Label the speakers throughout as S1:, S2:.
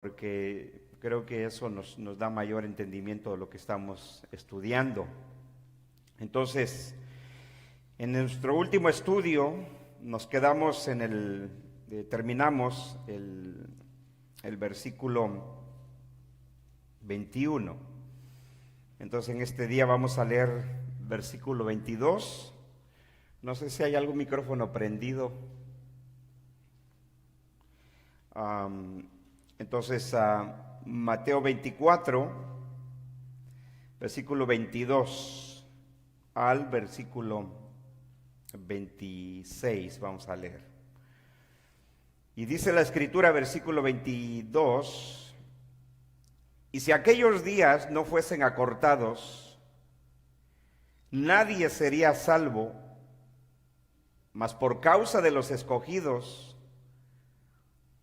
S1: porque creo que eso nos da mayor entendimiento de lo que estamos estudiando. Entonces, en nuestro último estudio nos quedamos terminamos el versículo 21. Entonces en este día vamos a leer versículo 22. No sé si hay algún micrófono prendido. Entonces Mateo 24, versículo 22 al versículo 26 vamos a leer. Y dice la Escritura, versículo 22: y si aquellos días no fuesen acortados, nadie sería salvo, mas por causa de los escogidos,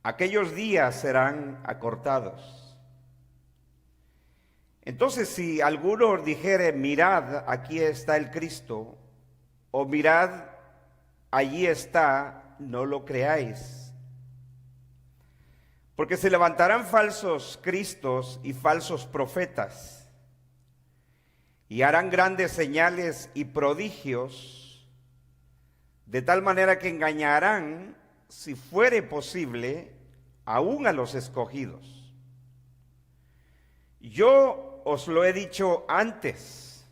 S1: aquellos días serán acortados. Entonces, si alguno dijere, mirad, aquí está el Cristo, o mirad, allí está, no lo creáis. Porque se levantarán falsos cristos y falsos profetas, y harán grandes señales y prodigios, de tal manera que engañarán, si fuere posible, aún a los escogidos. Yo os lo he dicho antes,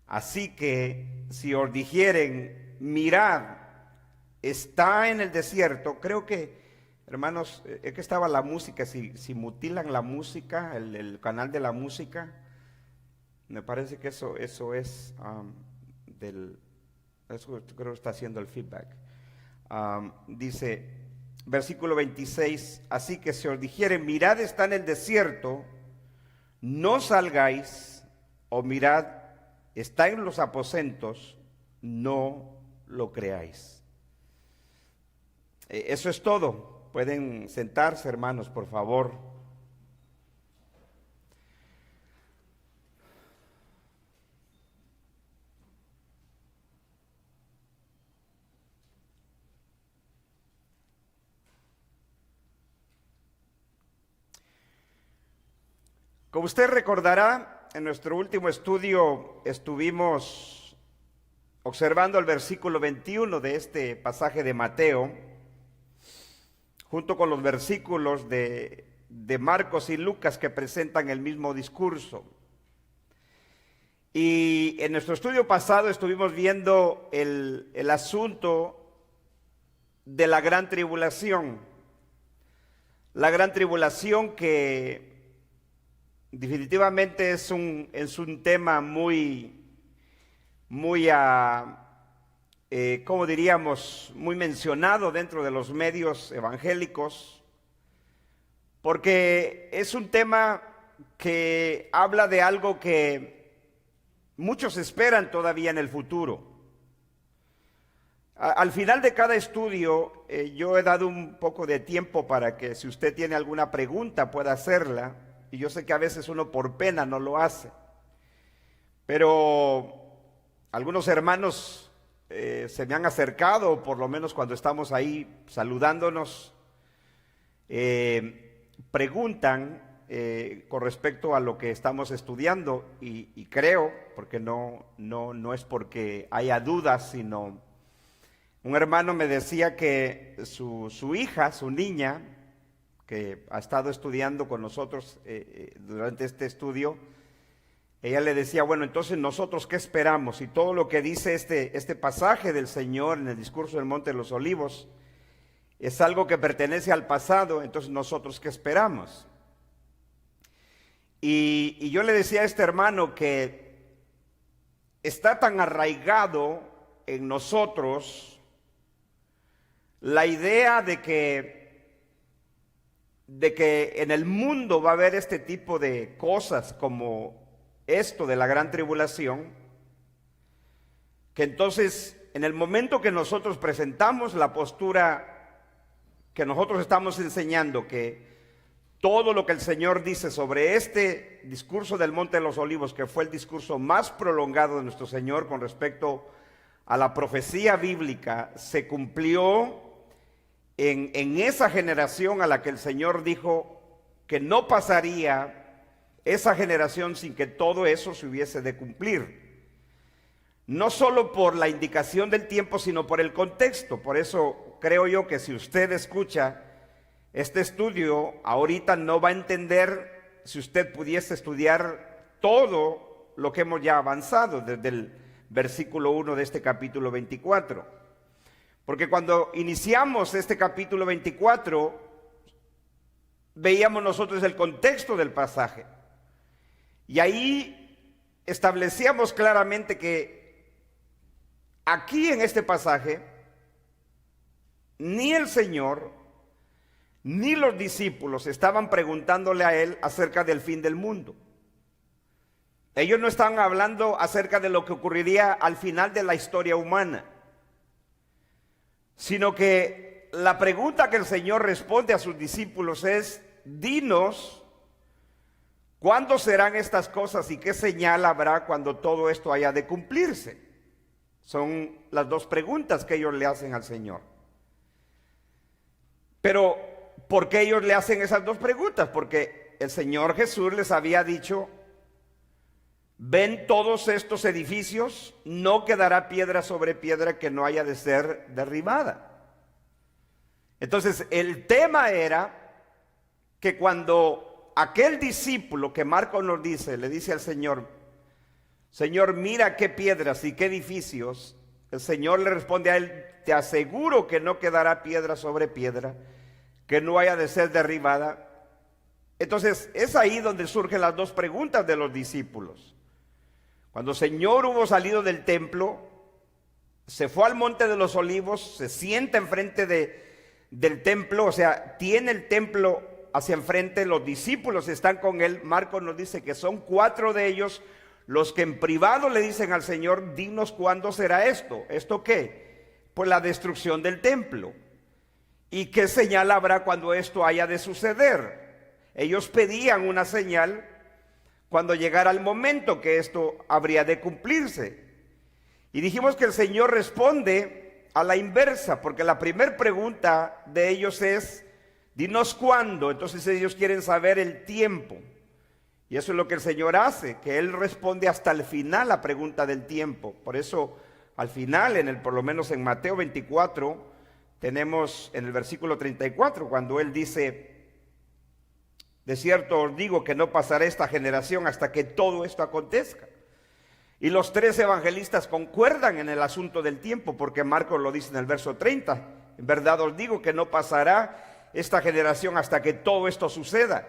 S1: así que si os dijeren, mirad, está en el desierto. Creo que, hermanos, es que estaba la música, si mutilan la música, el canal de la música, me parece que eso es eso creo que está haciendo el feedback. Dice, versículo 26, así que si os dijeren, mirad, está en el desierto, no salgáis, o mirad, está en los aposentos, no lo creáis. Eso es todo. Pueden sentarse, hermanos, por favor. Como usted recordará, en nuestro último estudio estuvimos observando el versículo 21 de este pasaje de Mateo, junto con los versículos de Marcos y Lucas que presentan el mismo discurso. Y en nuestro estudio pasado estuvimos viendo el asunto de la gran tribulación. La gran tribulación que definitivamente es un tema muy, ¿cómo diríamos?, muy mencionado dentro de los medios evangélicos, porque es un tema que habla de algo que muchos esperan todavía en el futuro. Al final de cada estudio, yo he dado un poco de tiempo para que, si usted tiene alguna pregunta, pueda hacerla, y yo sé que a veces uno por pena no lo hace, pero algunos hermanos se me han acercado, por lo menos cuando estamos ahí saludándonos, preguntan con respecto a lo que estamos estudiando, y creo, porque no es porque haya dudas, sino un hermano me decía que su hija, su niña, que ha estado estudiando con nosotros durante este estudio, ella le decía, bueno, entonces nosotros ¿qué esperamos? Y todo lo que dice este pasaje del Señor en el discurso del Monte de los Olivos es algo que pertenece al pasado, entonces nosotros ¿qué esperamos? Y yo le decía a este hermano que está tan arraigado en nosotros la idea de que en el mundo va a haber este tipo de cosas como esto de la gran tribulación, que entonces en el momento que nosotros presentamos la postura que nosotros estamos enseñando, que todo lo que el Señor dice sobre este discurso del Monte de los Olivos, que fue el discurso más prolongado de nuestro Señor con respecto a la profecía bíblica, se cumplió en esa generación a la que el Señor dijo que no pasaría esa generación sin que todo eso se hubiese de cumplir. No solo por la indicación del tiempo, sino por el contexto. Por eso creo yo que si usted escucha este estudio, ahorita no va a entender si usted pudiese estudiar todo lo que hemos ya avanzado desde el versículo 1 de este capítulo 24. Porque cuando iniciamos este capítulo 24, veíamos nosotros el contexto del pasaje. Y ahí establecíamos claramente que aquí en este pasaje, ni el Señor ni los discípulos estaban preguntándole a él acerca del fin del mundo. Ellos no estaban hablando acerca de lo que ocurriría al final de la historia humana, sino que la pregunta que el Señor responde a sus discípulos es: dinos, ¿cuándo serán estas cosas y qué señal habrá cuando todo esto haya de cumplirse? Son las dos preguntas que ellos le hacen al Señor. Pero, ¿por qué ellos le hacen esas dos preguntas? Porque el Señor Jesús les había dicho: ven todos estos edificios, no quedará piedra sobre piedra que no haya de ser derribada. Entonces, el tema era que cuando aquel discípulo que Marcos nos dice, le dice al Señor: Señor, mira qué piedras y qué edificios, el Señor le responde a él: te aseguro que no quedará piedra sobre piedra que no haya de ser derribada. Entonces, es ahí donde surgen las dos preguntas de los discípulos. Cuando el Señor hubo salido del templo, se fue al monte de los olivos, se sienta enfrente del templo, o sea, tiene el templo hacia enfrente, los discípulos están con él. Marcos nos dice que son 4 de ellos los que en privado le dicen al Señor: dinos cuándo será esto. ¿Esto qué? Pues la destrucción del templo. ¿Y qué señal habrá cuando esto haya de suceder? Ellos pedían una señal cuando llegara el momento que esto habría de cumplirse. Y dijimos que el Señor responde a la inversa, porque la primera pregunta de ellos es: dinos cuándo. Entonces ellos quieren saber el tiempo. Y eso es lo que el Señor hace, que Él responde hasta el final la pregunta del tiempo. Por eso al final, por lo menos en Mateo 24, tenemos en el versículo 34, cuando Él dice: de cierto os digo que no pasará esta generación hasta que todo esto acontezca. Y los 3 evangelistas concuerdan en el asunto del tiempo, porque Marcos lo dice en el verso 30. En verdad os digo que no pasará esta generación hasta que todo esto suceda.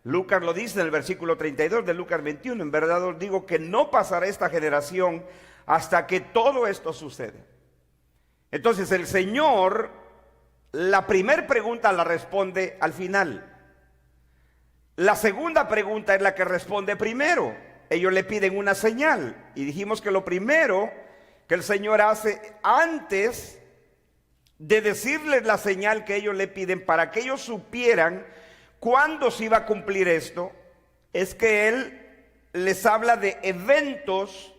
S1: Lucas lo dice en el versículo 32 de Lucas 21. En verdad os digo que no pasará esta generación hasta que todo esto suceda. Entonces el Señor, la primera pregunta la responde al final. La segunda pregunta es la que responde primero. Ellos le piden una señal. Y dijimos que lo primero que el Señor hace antes de decirles la señal que ellos le piden para que ellos supieran cuándo se iba a cumplir esto, es que Él les habla de eventos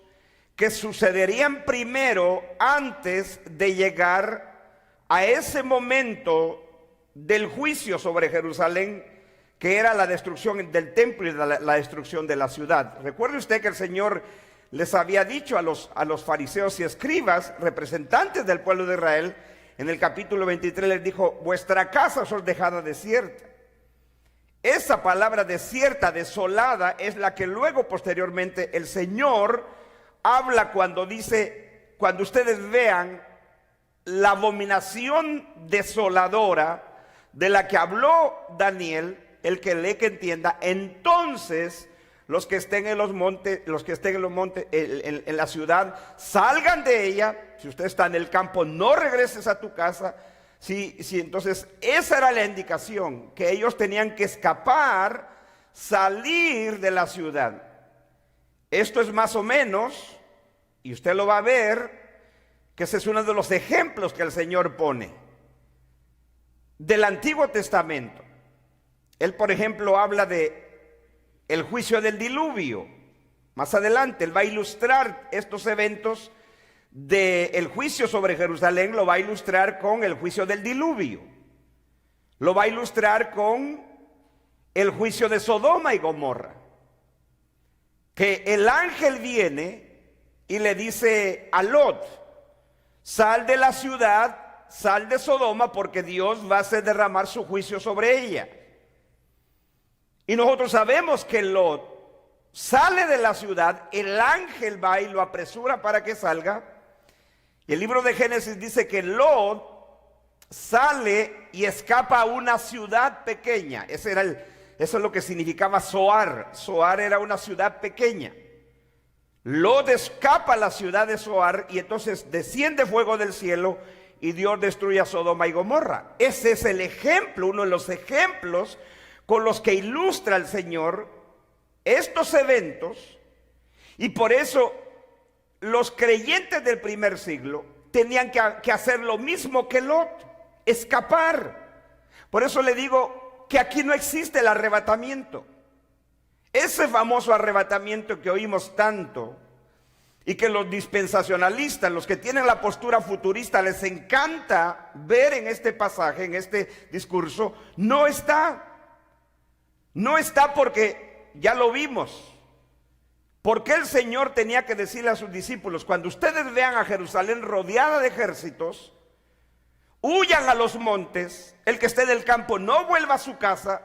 S1: que sucederían primero antes de llegar a ese momento del juicio sobre Jerusalén, que era la destrucción del templo y la destrucción de la ciudad. Recuerde usted que el Señor les había dicho a los fariseos y escribas, representantes del pueblo de Israel, en el capítulo 23 les dijo: vuestra casa os dejada desierta. Esa palabra desierta, desolada, es la que luego posteriormente el Señor habla cuando dice: cuando ustedes vean la abominación desoladora de la que habló Daniel, el que lee que entienda, entonces los que estén en los montes, en la ciudad, salgan de ella. Si usted está en el campo, no regreses a tu casa. Sí, entonces esa era la indicación, que ellos tenían que escapar, salir de la ciudad. Esto es más o menos, y usted lo va a ver, que ese es uno de los ejemplos que el Señor pone del Antiguo Testamento. Él, por ejemplo, habla de el juicio del diluvio. Más adelante, Él va a ilustrar estos eventos del juicio sobre Jerusalén, lo va a ilustrar con el juicio del diluvio. lo va a ilustrar con el juicio de Sodoma y Gomorra. Que el ángel viene y le dice a Lot: sal de la ciudad, sal de Sodoma, porque Dios va a hacer derramar su juicio sobre ella. Y nosotros sabemos que Lot sale de la ciudad, el ángel va y lo apresura para que salga. Y el libro de Génesis dice que Lot sale y escapa a una ciudad pequeña. Eso es lo que significaba Zoar. Zoar era una ciudad pequeña. Lot escapa a la ciudad de Zoar y entonces desciende fuego del cielo y Dios destruye a Sodoma y Gomorra. Ese es el ejemplo, uno de los ejemplos con los que ilustra el Señor estos eventos. Y por eso los creyentes del primer siglo tenían que hacer lo mismo que Lot, escapar. Por eso le digo que aquí no existe el arrebatamiento. Ese famoso arrebatamiento que oímos tanto y que los dispensacionalistas, los que tienen la postura futurista, les encanta ver en este pasaje, en este discurso, no está. No está porque ya lo vimos. Porque el Señor tenía que decirle a sus discípulos: cuando ustedes vean a Jerusalén rodeada de ejércitos, huyan a los montes, el que esté del campo no vuelva a su casa.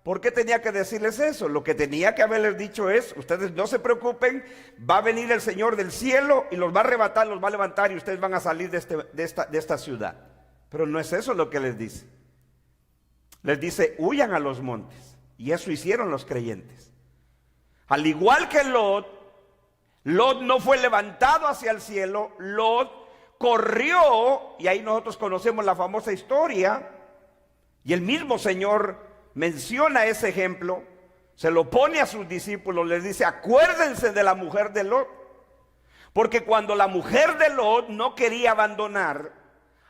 S1: ¿Por qué tenía que decirles eso? Lo que tenía que haberles dicho es: ustedes no se preocupen, va a venir el Señor del cielo y los va a arrebatar, los va a levantar y ustedes van a salir de esta ciudad. Pero no es eso lo que les dice. Les dice: huyan a los montes. Y eso hicieron los creyentes. Al igual que Lot no fue levantado hacia el cielo, Lot corrió, y ahí nosotros conocemos la famosa historia, y el mismo Señor menciona ese ejemplo, se lo pone a sus discípulos, les dice: acuérdense de la mujer de Lot, porque cuando la mujer de Lot no quería abandonar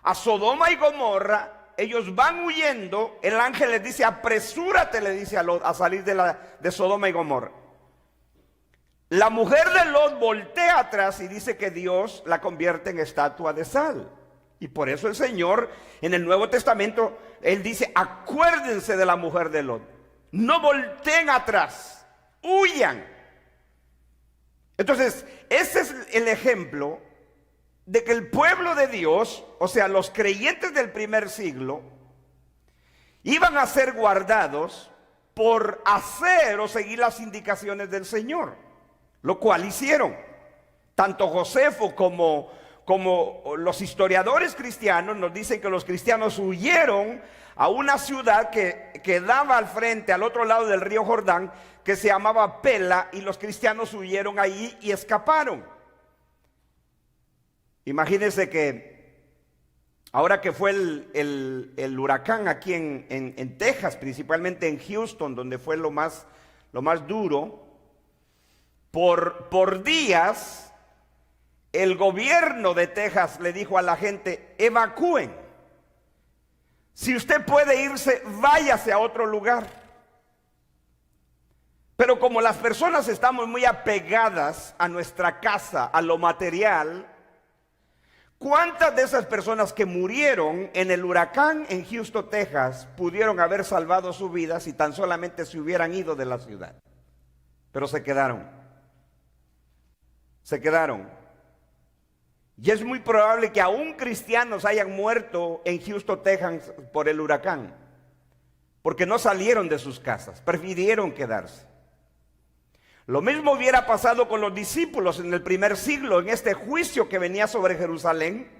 S1: a Sodoma y Gomorra, ellos van huyendo, el ángel les dice: apresúrate, le dice a Lot, a salir de Sodoma y Gomorra. La mujer de Lot voltea atrás y dice que Dios la convierte en estatua de sal. Y por eso el Señor en el Nuevo Testamento, Él dice: acuérdense de la mujer de Lot. No volteen atrás, huyan. Entonces, ese es el ejemplo de que el pueblo de Dios, o sea, los creyentes del primer siglo, iban a ser guardados por hacer o seguir las indicaciones del Señor, lo cual hicieron. Tanto Josefo como los historiadores cristianos nos dicen que los cristianos huyeron a una ciudad que daba al frente, al otro lado del río Jordán, que se llamaba Pela, y los cristianos huyeron allí y escaparon. Imagínense que ahora que fue el huracán aquí en Texas, principalmente en Houston, donde fue lo más duro, por días el gobierno de Texas le dijo a la gente: evacúen. Si usted puede irse, váyase a otro lugar. Pero como las personas estamos muy apegadas a nuestra casa, a lo material, ¿cuántas de esas personas que murieron en el huracán en Houston, Texas, pudieron haber salvado su vida si tan solamente se hubieran ido de la ciudad? Pero se quedaron. Se quedaron. Y es muy probable que aún cristianos hayan muerto en Houston, Texas, por el huracán, porque no salieron de sus casas, prefirieron quedarse. Lo mismo hubiera pasado con los discípulos en el primer siglo, en este juicio que venía sobre Jerusalén,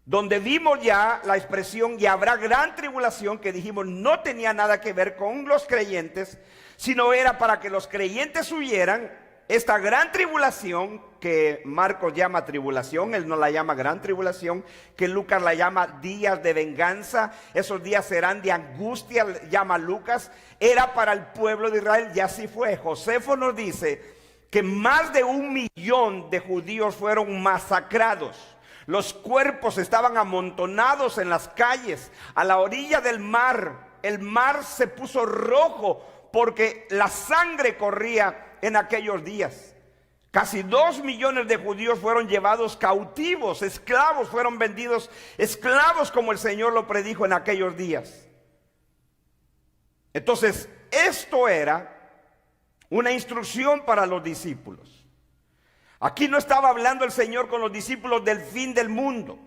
S1: donde vimos ya la expresión "y habrá gran tribulación", que dijimos no tenía nada que ver con los creyentes, sino era para que los creyentes huyeran. Esta gran tribulación, que Marcos llama tribulación, él no la llama gran tribulación, que Lucas la llama días de venganza, esos días serán de angustia, llama Lucas, era para el pueblo de Israel, y así fue. Josefo nos dice que más de 1 millón de judíos fueron masacrados. Los cuerpos estaban amontonados en las calles, a la orilla del mar. El mar se puso rojo porque la sangre corría en aquellos días. Casi 2 millones de judíos fueron llevados cautivos, esclavos, fueron vendidos esclavos, como el Señor lo predijo en aquellos días. Entonces, esto era una instrucción para los discípulos. Aquí no estaba hablando el Señor con los discípulos del fin del mundo,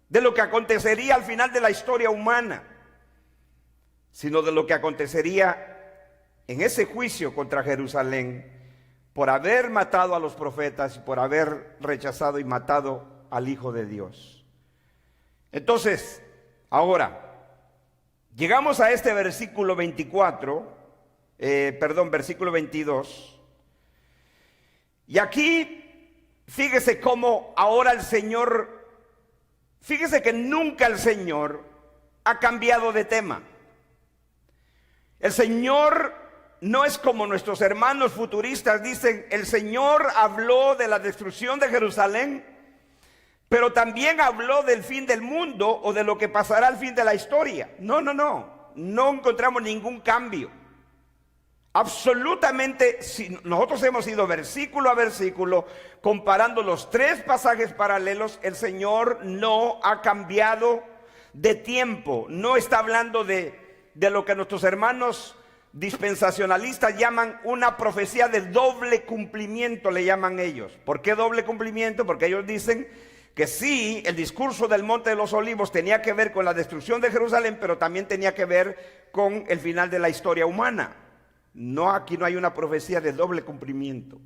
S1: de lo que acontecería al final de la historia humana, sino de lo que acontecería en ese juicio contra Jerusalén por haber matado a los profetas y por haber rechazado y matado al Hijo de Dios. Entonces, ahora, llegamos a este versículo 22, y aquí, fíjese cómo ahora el Señor, fíjese que nunca el Señor ha cambiado de tema. El Señor no es como nuestros hermanos futuristas dicen, el Señor habló de la destrucción de Jerusalén, pero también habló del fin del mundo o de lo que pasará al fin de la historia. No encontramos ningún cambio. Absolutamente, si nosotros hemos ido versículo a versículo comparando los tres pasajes paralelos, el Señor no ha cambiado de tiempo. No está hablando de lo que nuestros hermanos dispensacionalistas llaman una profecía de doble cumplimiento, le llaman ellos. ¿Por qué doble cumplimiento? Porque ellos dicen que sí, el discurso del Monte de los Olivos tenía que ver con la destrucción de Jerusalén, pero también tenía que ver con el final de la historia humana. No, aquí no hay una profecía de doble cumplimiento.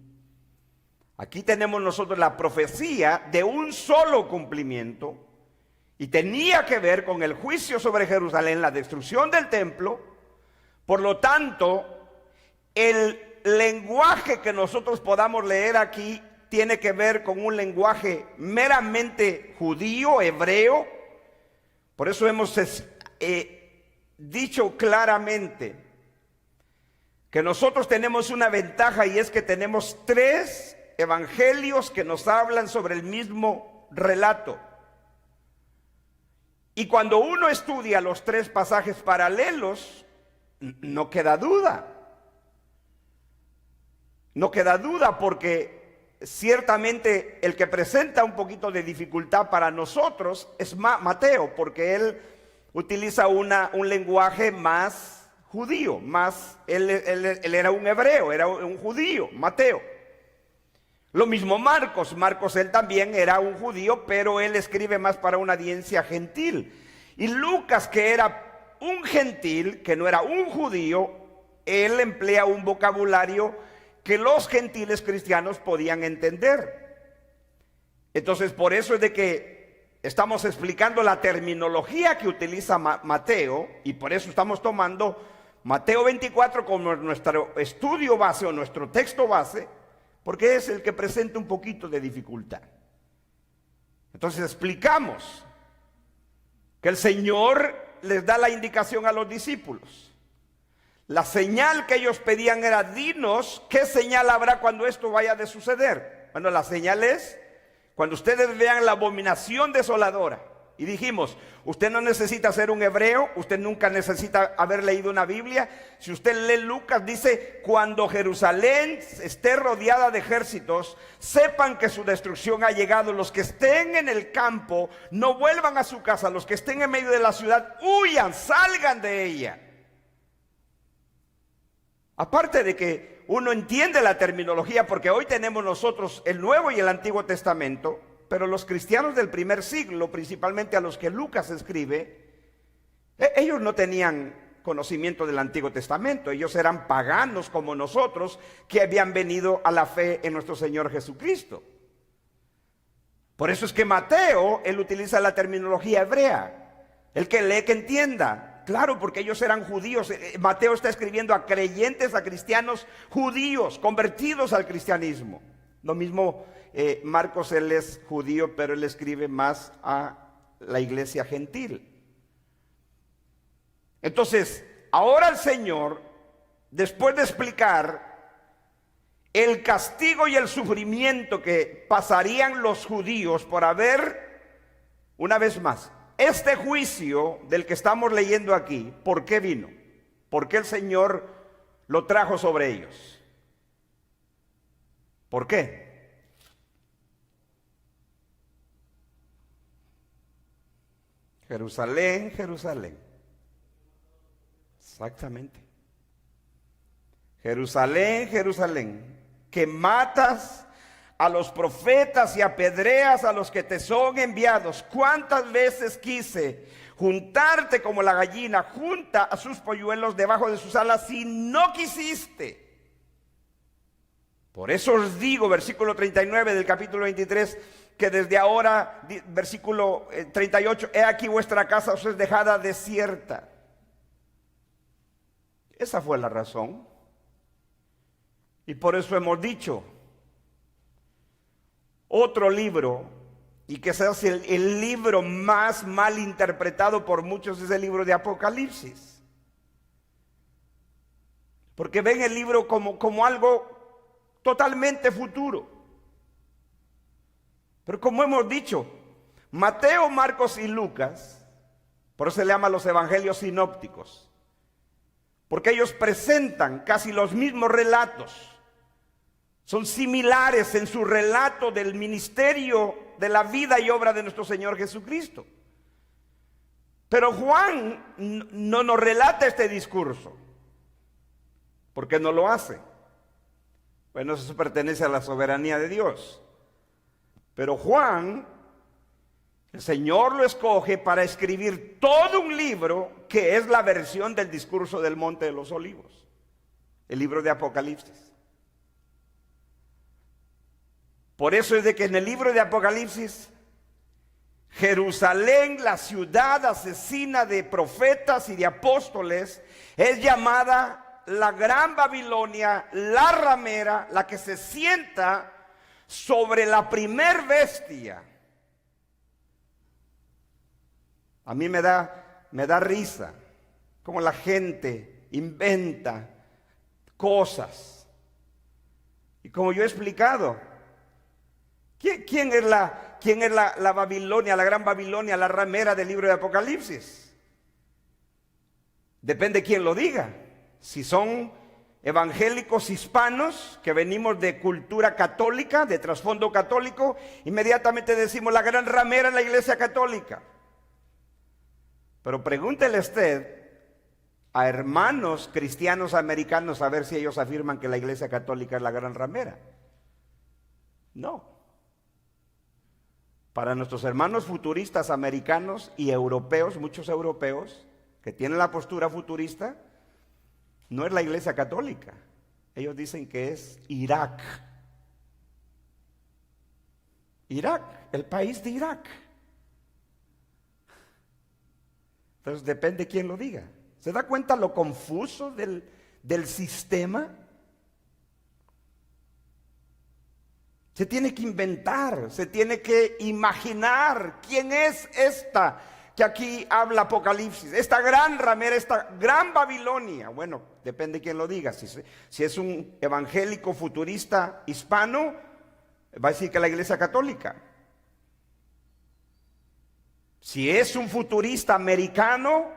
S1: Aquí tenemos nosotros la profecía de un solo cumplimiento y tenía que ver con el juicio sobre Jerusalén, la destrucción del templo. Por lo tanto, el lenguaje que nosotros podamos leer aquí tiene que ver con un lenguaje meramente judío, hebreo. Por eso hemos dicho claramente que nosotros tenemos una ventaja, y es que tenemos tres evangelios que nos hablan sobre el mismo relato. Y cuando uno estudia los tres pasajes paralelos, no queda duda. No queda duda, porque ciertamente el que presenta un poquito de dificultad para nosotros es Mateo, porque él utiliza un lenguaje más judío, él era un hebreo, era un judío, Mateo. Lo mismo Marcos, él también era un judío, pero él escribe más para una audiencia gentil. Y Lucas, que era un gentil, que no era un judío, él emplea un vocabulario que los gentiles cristianos podían entender. Entonces, por eso es de que estamos explicando la terminología que utiliza Mateo, y por eso estamos tomando Mateo 24 como nuestro estudio base o nuestro texto base, porque es el que presenta un poquito de dificultad. Entonces explicamos que el Señor les da la indicación a los discípulos. La señal que ellos pedían era: dinos qué señal habrá cuando esto vaya de suceder. Bueno, la señal es cuando ustedes vean la abominación desoladora. Y dijimos, usted no necesita ser un hebreo, usted nunca necesita haber leído una Biblia. Si usted lee Lucas, dice: cuando Jerusalén esté rodeada de ejércitos, sepan que su destrucción ha llegado. Los que estén en el campo no vuelvan a su casa, los que estén en medio de la ciudad huyan, salgan de ella. Aparte de que uno entiende la terminología, porque hoy tenemos nosotros el Nuevo y el Antiguo Testamento, pero los cristianos del primer siglo, principalmente a los que Lucas escribe, ellos no tenían conocimiento del Antiguo Testamento. Ellos eran paganos como nosotros, que habían venido a la fe en nuestro Señor Jesucristo. Por eso es que Mateo, él utiliza la terminología hebrea. El que lee, que entienda. Claro, porque ellos eran judíos. Mateo está escribiendo a creyentes, a cristianos judíos, convertidos al cristianismo. Lo mismo Marcos, él es judío, pero él escribe más a la iglesia gentil. Entonces, ahora el Señor, después de explicar el castigo y el sufrimiento que pasarían los judíos por haber, una vez más, este juicio del que estamos leyendo aquí, ¿por qué vino? ¿Por qué el Señor lo trajo sobre ellos? ¿Por qué? Jerusalén, Jerusalén. Exactamente. Jerusalén, Jerusalén, que matas a los profetas y apedreas a los que te son enviados. ¿Cuántas veces quise juntarte como la gallina junta a sus polluelos debajo de sus alas y no quisiste? Por eso os digo, versículo 39 del capítulo 23, que desde ahora, versículo 38, he aquí vuestra casa os es dejada desierta. Esa fue la razón. Y por eso hemos dicho, otro libro, y que sea el libro más mal interpretado por muchos, es el libro de Apocalipsis. Porque ven el libro como algo totalmente futuro. Pero como hemos dicho, Mateo, Marcos y Lucas, por eso se le llama los evangelios sinópticos, porque ellos presentan casi los mismos relatos, son similares en su relato del ministerio, de la vida y obra de nuestro Señor Jesucristo. Pero Juan no nos relata este discurso, porque no lo hace. Bueno, eso pertenece a la soberanía de Dios. Pero Juan, el Señor lo escoge para escribir todo un libro que es la versión del discurso del Monte de los Olivos, el libro de Apocalipsis. Por eso es de que en el libro de Apocalipsis, Jerusalén, la ciudad asesina de profetas y de apóstoles, es llamada la Gran Babilonia, la ramera, la que se sienta sobre la primer bestia. A mí me da risa cómo la gente inventa cosas. Y como yo he explicado, ¿quién es la Babilonia, la Gran Babilonia, la ramera del libro de Apocalipsis? Depende quién lo diga. Si son evangélicos hispanos que venimos de cultura católica, de trasfondo católico, inmediatamente decimos la gran ramera en la iglesia católica. Pero pregúntele usted a hermanos cristianos americanos a ver si ellos afirman que la iglesia católica es la gran ramera. No. Para nuestros hermanos futuristas americanos y europeos, muchos europeos que tienen la postura futurista, no es la iglesia católica. Ellos dicen que es Irak. Irak, el país de Irak. Entonces depende quién lo diga. ¿Se da cuenta lo confuso del sistema? Se tiene que inventar, se tiene que imaginar quién es esta que aquí habla Apocalipsis, esta gran ramera, esta gran Babilonia. Bueno, depende de quién lo diga. Si es un evangélico futurista hispano, va a decir que es la iglesia católica. Si es un futurista americano,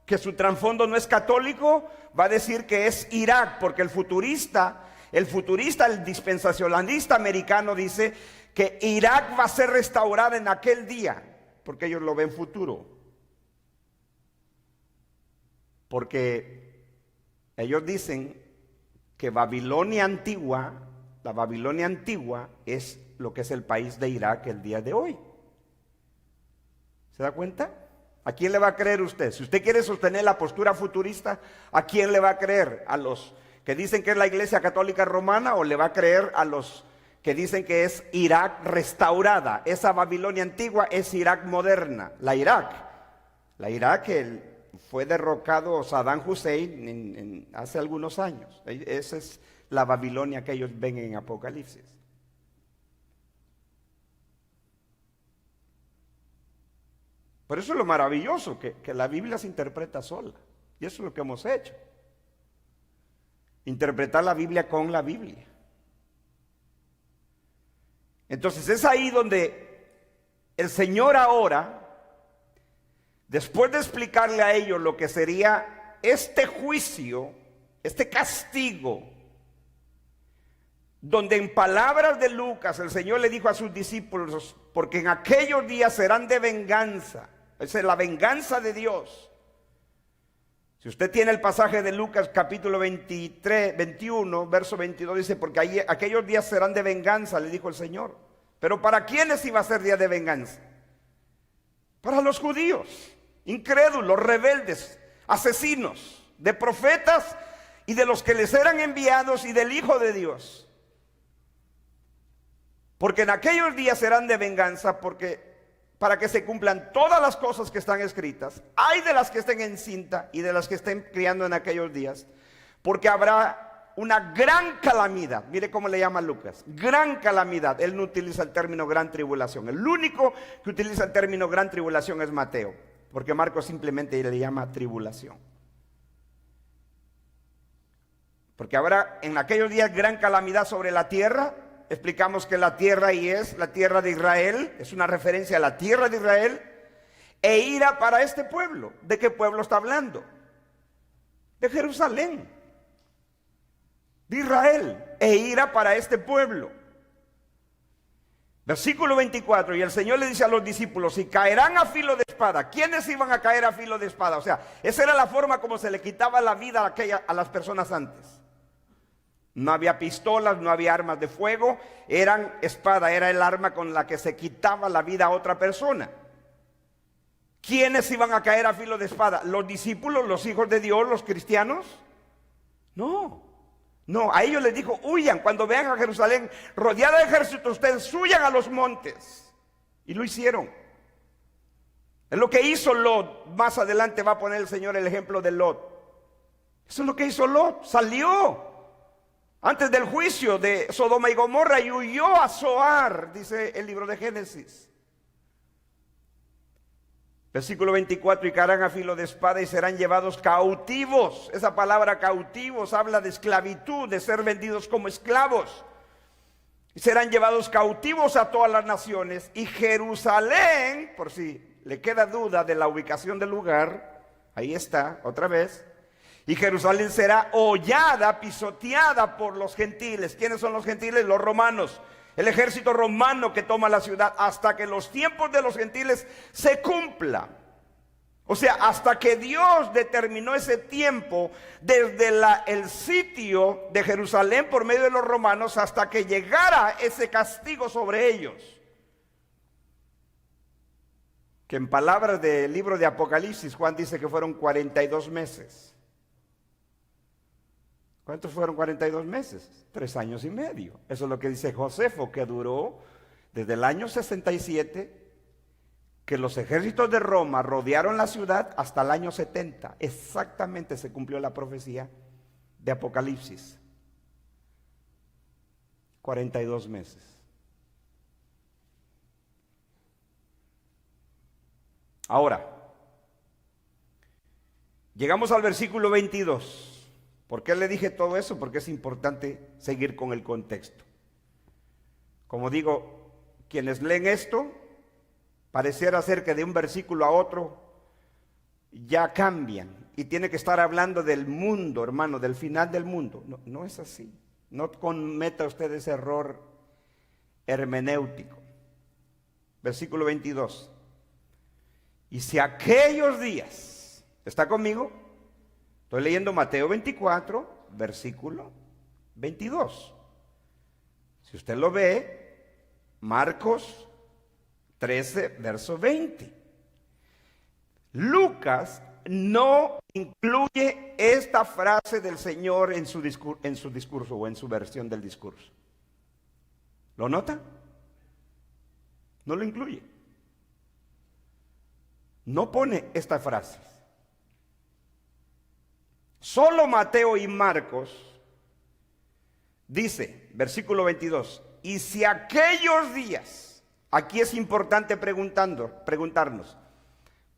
S1: que su trasfondo no es católico, va a decir que es Irak, porque el futurista, el dispensacionalista americano dice que Irak va a ser restaurada en aquel día, porque ellos lo ven futuro. Porque ellos dicen que Babilonia antigua, la Babilonia antigua es lo que es el país de Irak el día de hoy. ¿Se da cuenta? ¿A quién le va a creer usted? Si usted quiere sostener la postura futurista, ¿a quién le va a creer? ¿A los que dicen que es la iglesia católica romana, o le va a creer a los que dicen que es Irak restaurada? Esa Babilonia antigua es Irak moderna. La Irak que fue derrocado Saddam Hussein hace algunos años. Esa es la Babilonia que ellos ven en Apocalipsis. Por eso es lo maravilloso, que la Biblia se interpreta sola. Y eso es lo que hemos hecho. Interpretar la Biblia con la Biblia. Entonces es ahí donde el Señor ahora, después de explicarle a ellos lo que sería este juicio, este castigo, donde en palabras de Lucas el Señor le dijo a sus discípulos, porque en aquellos días serán de venganza, esa es la venganza de Dios, Si usted tiene el pasaje de Lucas capítulo 23, 21, verso 22, dice, porque aquellos días serán de venganza, le dijo el Señor. Pero ¿para quiénes iba a ser día de venganza? Para los judíos, incrédulos, rebeldes, asesinos, de profetas y de los que les eran enviados y del Hijo de Dios. Porque en aquellos días serán de venganza, para que se cumplan todas las cosas que están escritas. Hay de las que estén en cinta y de las que estén criando en aquellos días, porque habrá una gran calamidad. Mire cómo le llama Lucas, gran calamidad. Él no utiliza el término gran tribulación. El único que utiliza el término gran tribulación es Mateo, porque Marcos simplemente le llama tribulación. Porque habrá en aquellos días gran calamidad sobre la tierra. Explicamos que la tierra ahí es la tierra de Israel, es una referencia a la tierra de Israel, e ira para este pueblo. ¿De qué pueblo está hablando? De Jerusalén, de Israel, e ira para este pueblo. Versículo 24, y el Señor le dice a los discípulos, y caerán a filo de espada. ¿Quiénes iban a caer a filo de espada? O sea, esa era la forma como se le quitaba la vida a las personas antes. No había pistolas, no había armas de fuego, eran espada, era el arma con la que se quitaba la vida a otra persona. ¿Quiénes iban a caer a filo de espada? ¿Los discípulos, los hijos de Dios, los cristianos? No, a ellos les dijo, huyan, cuando vean a Jerusalén rodeada de ejércitos, ustedes huyan a los montes. Y lo hicieron. Es lo que hizo Lot. Más adelante va a poner el Señor el ejemplo de Lot. Eso es lo que hizo Lot, salió antes del juicio de Sodoma y Gomorra y huyó a Zoar, dice el libro de Génesis. Versículo 24, y caerán a filo de espada y serán llevados cautivos. Esa palabra cautivos habla de esclavitud, de ser vendidos como esclavos. Y serán llevados cautivos a todas las naciones. Y Jerusalén, por si le queda duda de la ubicación del lugar, ahí está, otra vez. Y Jerusalén será hollada, pisoteada por los gentiles. ¿Quiénes son los gentiles? Los romanos. El ejército romano que toma la ciudad hasta que los tiempos de los gentiles se cumplan. O sea, hasta que Dios determinó ese tiempo desde el sitio de Jerusalén por medio de los romanos hasta que llegara ese castigo sobre ellos. Que en palabras del libro de Apocalipsis, Juan dice que fueron 42 meses. ¿Cuántos fueron 42 meses? 3 años y medio. Eso es lo que dice Josefo, que duró desde el año 67, que los ejércitos de Roma rodearon la ciudad, hasta el año 70. Exactamente se cumplió la profecía de Apocalipsis. 42 meses. Ahora, llegamos al versículo 22. ¿Por qué le dije todo eso? Porque es importante seguir con el contexto. Como digo, quienes leen esto, pareciera ser que de un versículo a otro ya cambian. Y tiene que estar hablando del mundo, hermano, del final del mundo. No es así. No cometa usted ese error hermenéutico. Versículo 22. Y si aquellos días, ¿está conmigo? Estoy leyendo Mateo 24, versículo 22. Si usted lo ve, Marcos 13, verso 20. Lucas no incluye esta frase del Señor en su discurso o en su versión del discurso. ¿Lo nota? No lo incluye. No pone esta frase. Solo Mateo y Marcos dice, versículo 22, y si aquellos días, aquí es importante preguntarnos,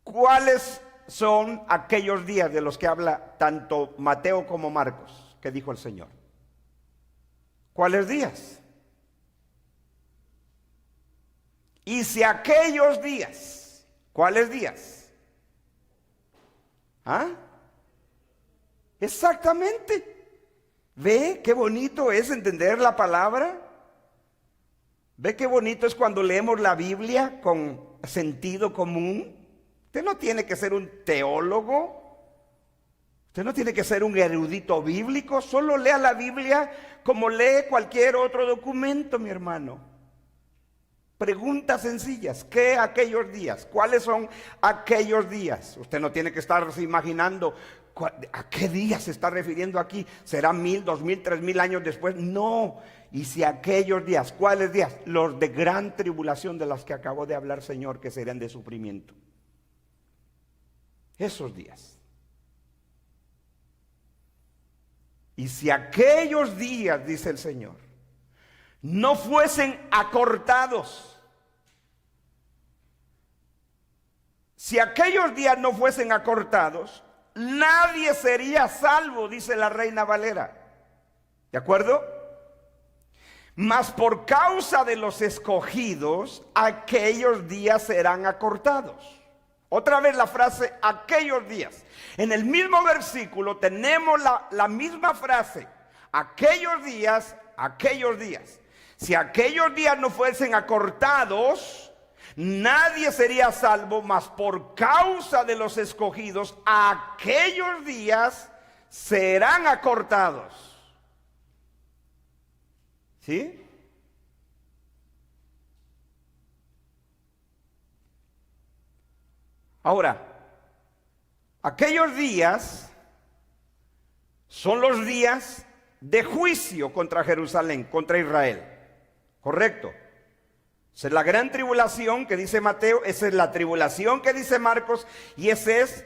S1: ¿cuáles son aquellos días de los que habla tanto Mateo como Marcos? ¿Qué dijo el Señor? ¿Cuáles días? Y si aquellos días, ¿cuáles días? ¿Ah? Exactamente. ¿Ve qué bonito es entender la palabra? ¿Ve qué bonito es cuando leemos la Biblia con sentido común? Usted no tiene que ser un teólogo Usted no tiene que ser un erudito bíblico, solo lea la Biblia como lee cualquier otro documento, mi hermano. Preguntas sencillas. ¿Qué aquellos días? ¿Cuáles son aquellos días? Usted no tiene que estarse imaginando a qué día se está refiriendo aquí. ¿Será 1000, 2000, 3000 años después? No. Y si aquellos días, ¿cuáles días? Los de gran tribulación de las que acabó de hablar, Señor, que serían de sufrimiento. Esos días. Y si aquellos días, dice el Señor, no fuesen acortados, si aquellos días no fuesen acortados, nadie sería salvo, dice la Reina Valera. ¿De acuerdo? Mas por causa de los escogidos, aquellos días serán acortados. Otra vez la frase, aquellos días. En el mismo versículo tenemos la misma frase, aquellos días, aquellos días. Si aquellos días no fuesen acortados, nadie sería salvo, mas por causa de los escogidos, aquellos días serán acortados. ¿Sí? Ahora, aquellos días son los días de juicio contra Jerusalén, contra Israel. ¿Correcto? Esa es la gran tribulación que dice Mateo, esa es la tribulación que dice Marcos, y ese es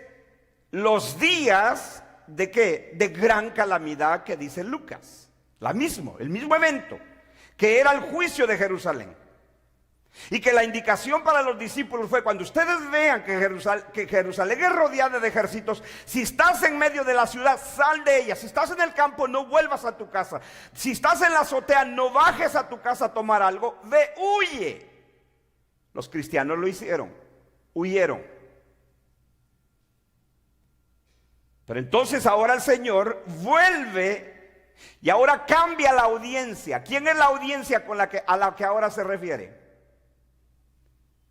S1: los días de ¿qué? De gran calamidad que dice Lucas. El mismo evento, que era el juicio de Jerusalén. Y que la indicación para los discípulos fue: cuando ustedes vean que Jerusalén es rodeada de ejércitos, si estás en medio de la ciudad, sal de ella. Si estás en el campo, no vuelvas a tu casa. Si estás en la azotea, no bajes a tu casa a tomar algo. Ve, huye. Los cristianos lo hicieron, huyeron. Pero entonces ahora el Señor vuelve y ahora cambia la audiencia. ¿Quién es la audiencia a la que ahora se refiere?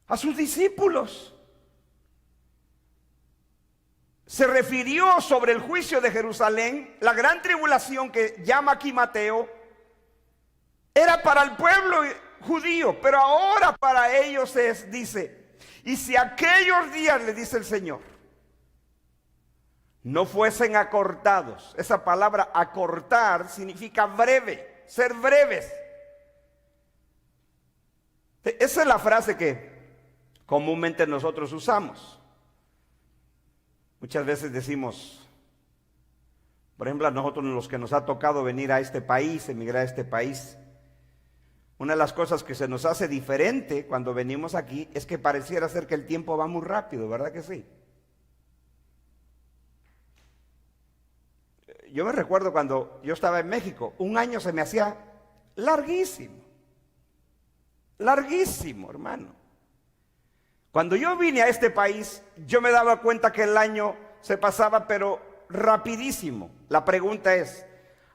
S1: A sus discípulos. Se refirió sobre el juicio de Jerusalén. La gran tribulación que llama aquí Mateo era para el pueblo judío, pero ahora para ellos dice, y si aquellos días, le dice el Señor, no fuesen acortados. Esa palabra acortar significa breve, ser breves. Esa es la frase que comúnmente nosotros usamos. Muchas veces decimos, por ejemplo, a nosotros los que nos ha tocado venir a este país, emigrar a este país, una de las cosas que se nos hace diferente cuando venimos aquí es que pareciera ser que el tiempo va muy rápido, ¿verdad que sí? Yo me recuerdo cuando yo estaba en México, un año se me hacía larguísimo, larguísimo, hermano. Cuando yo vine a este país, yo me daba cuenta que el año se pasaba, pero rapidísimo. La pregunta es,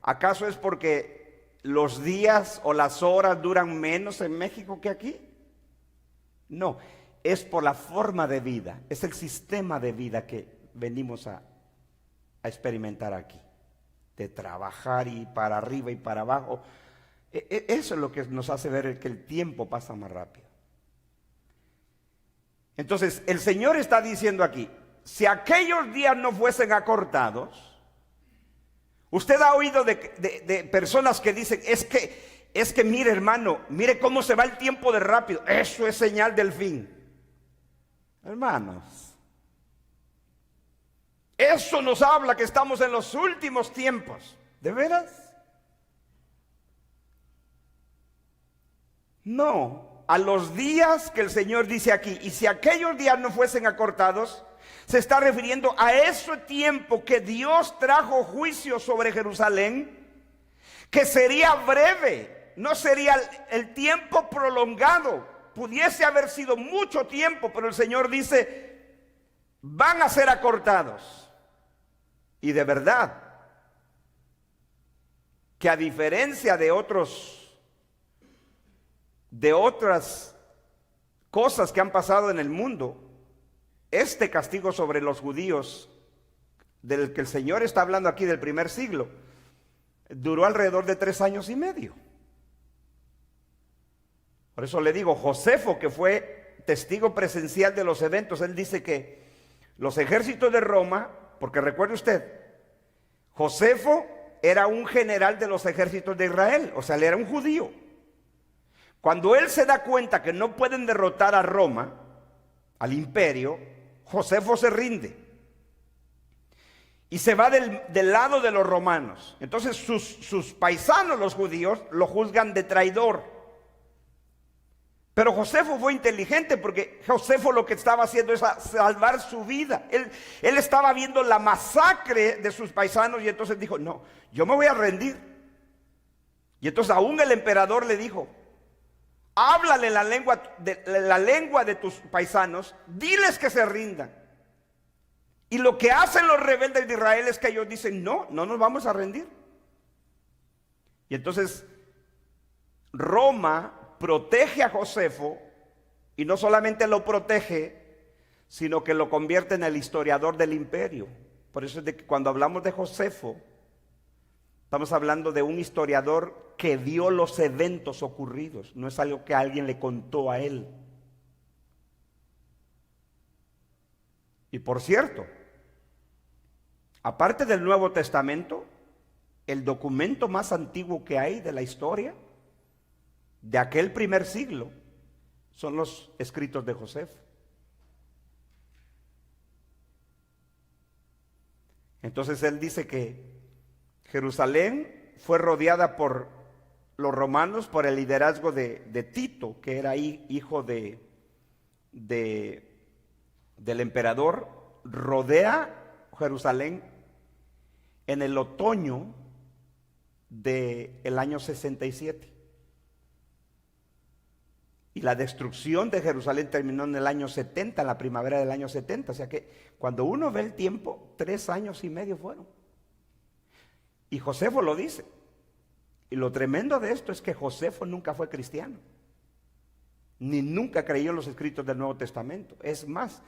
S1: ¿acaso es porque los días o las horas duran menos en México que aquí? No, es por la forma de vida, es el sistema de vida que venimos a experimentar aquí. De trabajar y para arriba y para abajo. Eso es lo que nos hace ver que el tiempo pasa más rápido. Entonces, el Señor está diciendo aquí, si aquellos días no fuesen acortados, usted ha oído de personas que dicen, es que mire, hermano, mire cómo se va el tiempo de rápido, eso es señal del fin. Hermanos, eso nos habla que estamos en los últimos tiempos. ¿De veras? No. A los días que el Señor dice aquí, y si aquellos días no fuesen acortados, se está refiriendo a ese tiempo que Dios trajo juicio sobre Jerusalén, que sería breve, no sería el tiempo prolongado, pudiese haber sido mucho tiempo, pero el Señor dice, van a ser acortados. Y de verdad, que a diferencia de otras cosas que han pasado en el mundo, este castigo sobre los judíos del que el Señor está hablando aquí, del primer siglo, duró alrededor de 3 años y medio. Por eso le digo, Josefo, que fue testigo presencial de los eventos, él dice que los ejércitos de Roma, porque recuerde usted, Josefo era un general de los ejércitos de Israel, o sea, él era un judío. Cuando él se da cuenta que no pueden derrotar a Roma, al imperio, Josefo se rinde y se va del lado de los romanos. Entonces sus paisanos, los judíos, lo juzgan de traidor. Pero Josefo fue inteligente, porque Josefo lo que estaba haciendo es salvar su vida. Él estaba viendo la masacre de sus paisanos y entonces dijo, no, yo me voy a rendir. Y entonces aún el emperador le dijo, háblale la lengua de tus paisanos, diles que se rindan. Y lo que hacen los rebeldes de Israel es que ellos dicen, no nos vamos a rendir. Y entonces Roma protege a Josefo, y no solamente lo protege, sino que lo convierte en el historiador del imperio. Por eso es de que cuando hablamos de Josefo, estamos hablando de un historiador que vio los eventos ocurridos, no es algo que alguien le contó a él. Y por cierto, aparte del Nuevo Testamento, el documento más antiguo que hay de la historia de aquel primer siglo son los escritos de Josefo. Entonces él dice que Jerusalén fue rodeada por los romanos por el liderazgo de Tito, que era hijo del emperador. Rodea Jerusalén en el otoño del año 67. Y la destrucción de Jerusalén terminó en el año 70, en la primavera del año 70. O sea que cuando uno ve el tiempo, 3 años y medio fueron. Y Josefo lo dice. Y lo tremendo de esto es que Josefo nunca fue cristiano, ni nunca creyó en los escritos del Nuevo Testamento. Es más,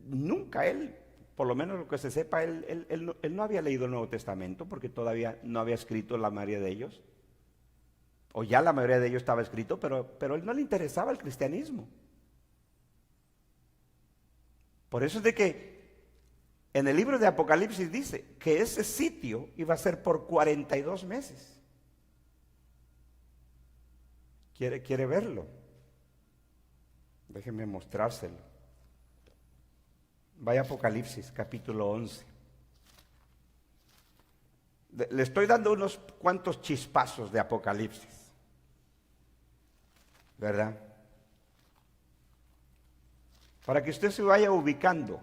S1: nunca él, por lo menos lo que se sepa, él no había leído el Nuevo Testamento, porque todavía no había escrito la mayoría de ellos. O ya la mayoría de ellos estaba escrito, pero a él no le interesaba el cristianismo. Por eso es de que en el libro de Apocalipsis dice que ese sitio iba a ser por 42 meses. ¿Quiere verlo? Déjenme mostrárselo. Vaya a Apocalipsis, capítulo 11. Le estoy dando unos cuantos chispazos de Apocalipsis, ¿verdad? Para que usted se vaya ubicando.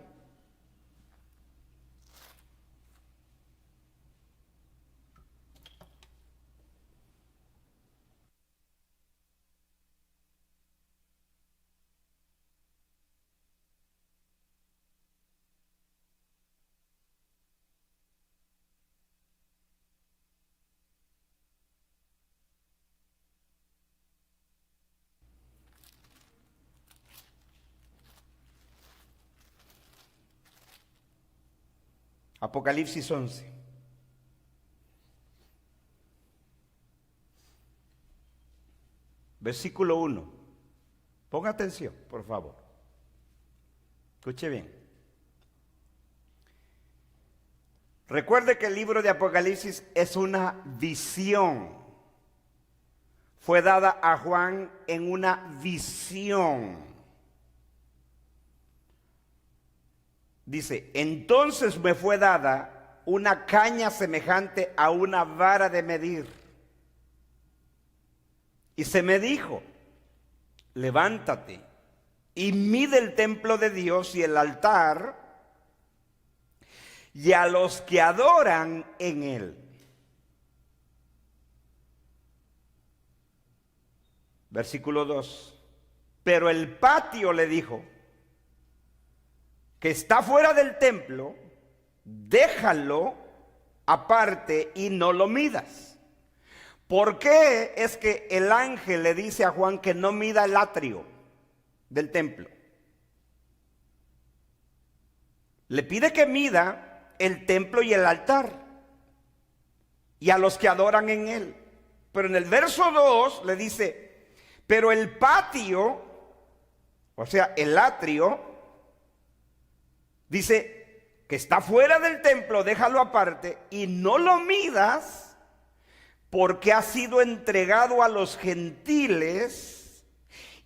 S1: Apocalipsis 11. Versículo 1. Ponga atención, por favor. Escuche bien. Recuerde que el libro de Apocalipsis es una visión. Fue dada a Juan en una visión. Dice, entonces me fue dada una caña semejante a una vara de medir. Y se me dijo, levántate y mide el templo de Dios y el altar y a los que adoran en él. Versículo 2. Pero el patio, le dijo, que está fuera del templo, déjalo aparte y no lo midas. ¿Por qué es que el ángel le dice a Juan que no mida el atrio del templo? Le pide que mida el templo y el altar, y a los que adoran en él. Pero en el verso 2 le dice, pero el patio, o sea, el atrio, dice que está fuera del templo, déjalo aparte, y no lo midas, porque ha sido entregado a los gentiles,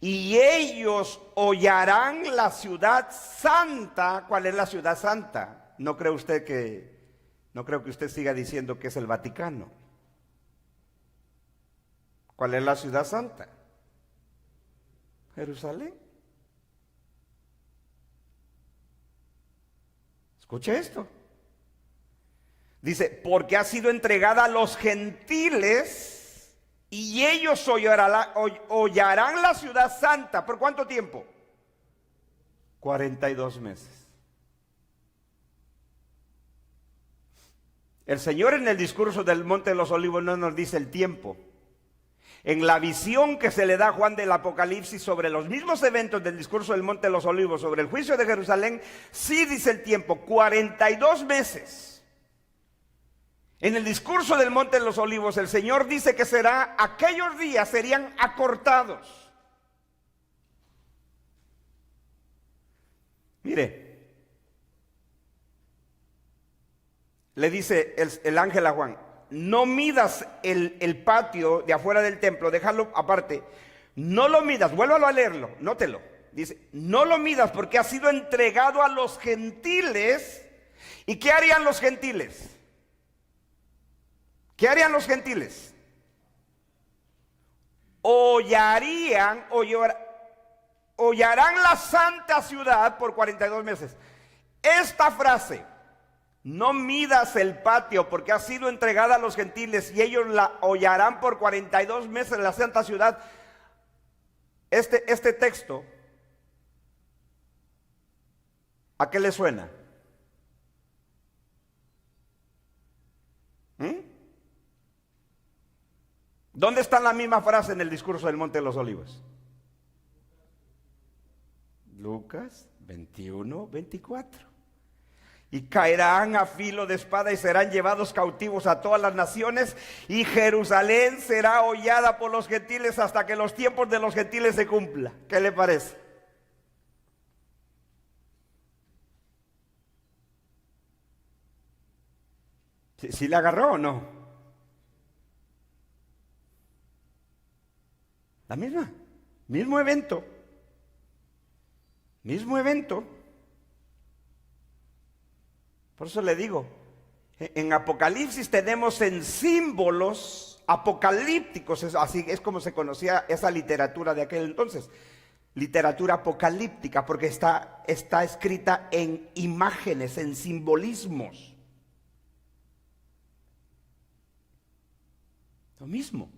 S1: y ellos hollarán la ciudad santa. ¿Cuál es la ciudad santa? No creo que usted siga diciendo que es el Vaticano. ¿Cuál es la ciudad santa? Jerusalén. Escuche esto. Dice, porque ha sido entregada a los gentiles y ellos hollarán la ciudad santa. ¿Por cuánto tiempo? 42 meses. El Señor en el discurso del Monte de los Olivos no nos dice el tiempo. En la visión que se le da a Juan del Apocalipsis sobre los mismos eventos del discurso del Monte de los Olivos, sobre el juicio de Jerusalén, sí dice el tiempo, 42 meses. En el discurso del Monte de los Olivos, el Señor dice que aquellos días serían acortados. Mire, le dice el ángel a Juan, no midas el patio de afuera del templo, déjalo aparte. No lo midas, vuélvalo a leerlo, nótelo. Dice, no lo midas porque ha sido entregado a los gentiles. ¿Y qué harían los gentiles? ¿Qué harían los gentiles? Hollarán la santa ciudad por 42 meses. Esta frase, no midas el patio porque ha sido entregada a los gentiles y ellos la hollarán por 42 meses la santa ciudad. Este texto, ¿a qué le suena? ¿Dónde está la misma frase en el discurso del Monte de los Olivos? Lucas 21, 24. Y caerán a filo de espada y serán llevados cautivos a todas las naciones, y Jerusalén será hollada por los gentiles hasta que los tiempos de los gentiles se cumpla. ¿Qué le parece? ¿Sí le agarró o no? La mismo evento. Por eso le digo, en Apocalipsis tenemos en símbolos apocalípticos, así es como se conocía esa literatura de aquel entonces, literatura apocalíptica, porque está escrita en imágenes, en simbolismos. Lo mismo.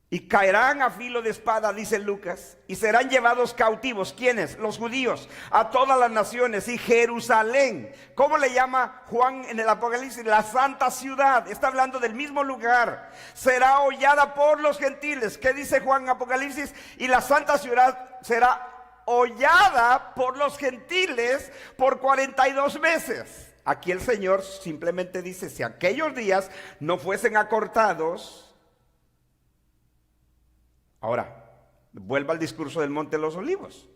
S1: Y caerán a filo de espada, dice Lucas, y serán llevados cautivos. ¿Quiénes? Los judíos, a todas las naciones. Y Jerusalén, ¿cómo le llama Juan en el Apocalipsis? La santa ciudad. Está hablando del mismo lugar. Será hollada por los gentiles. ¿Qué dice Juan en Apocalipsis? Y la santa ciudad será hollada por los gentiles por 42 meses. Aquí el Señor simplemente dice, si aquellos días no fuesen acortados. Ahora, vuelva al discurso del Monte de los Olivos,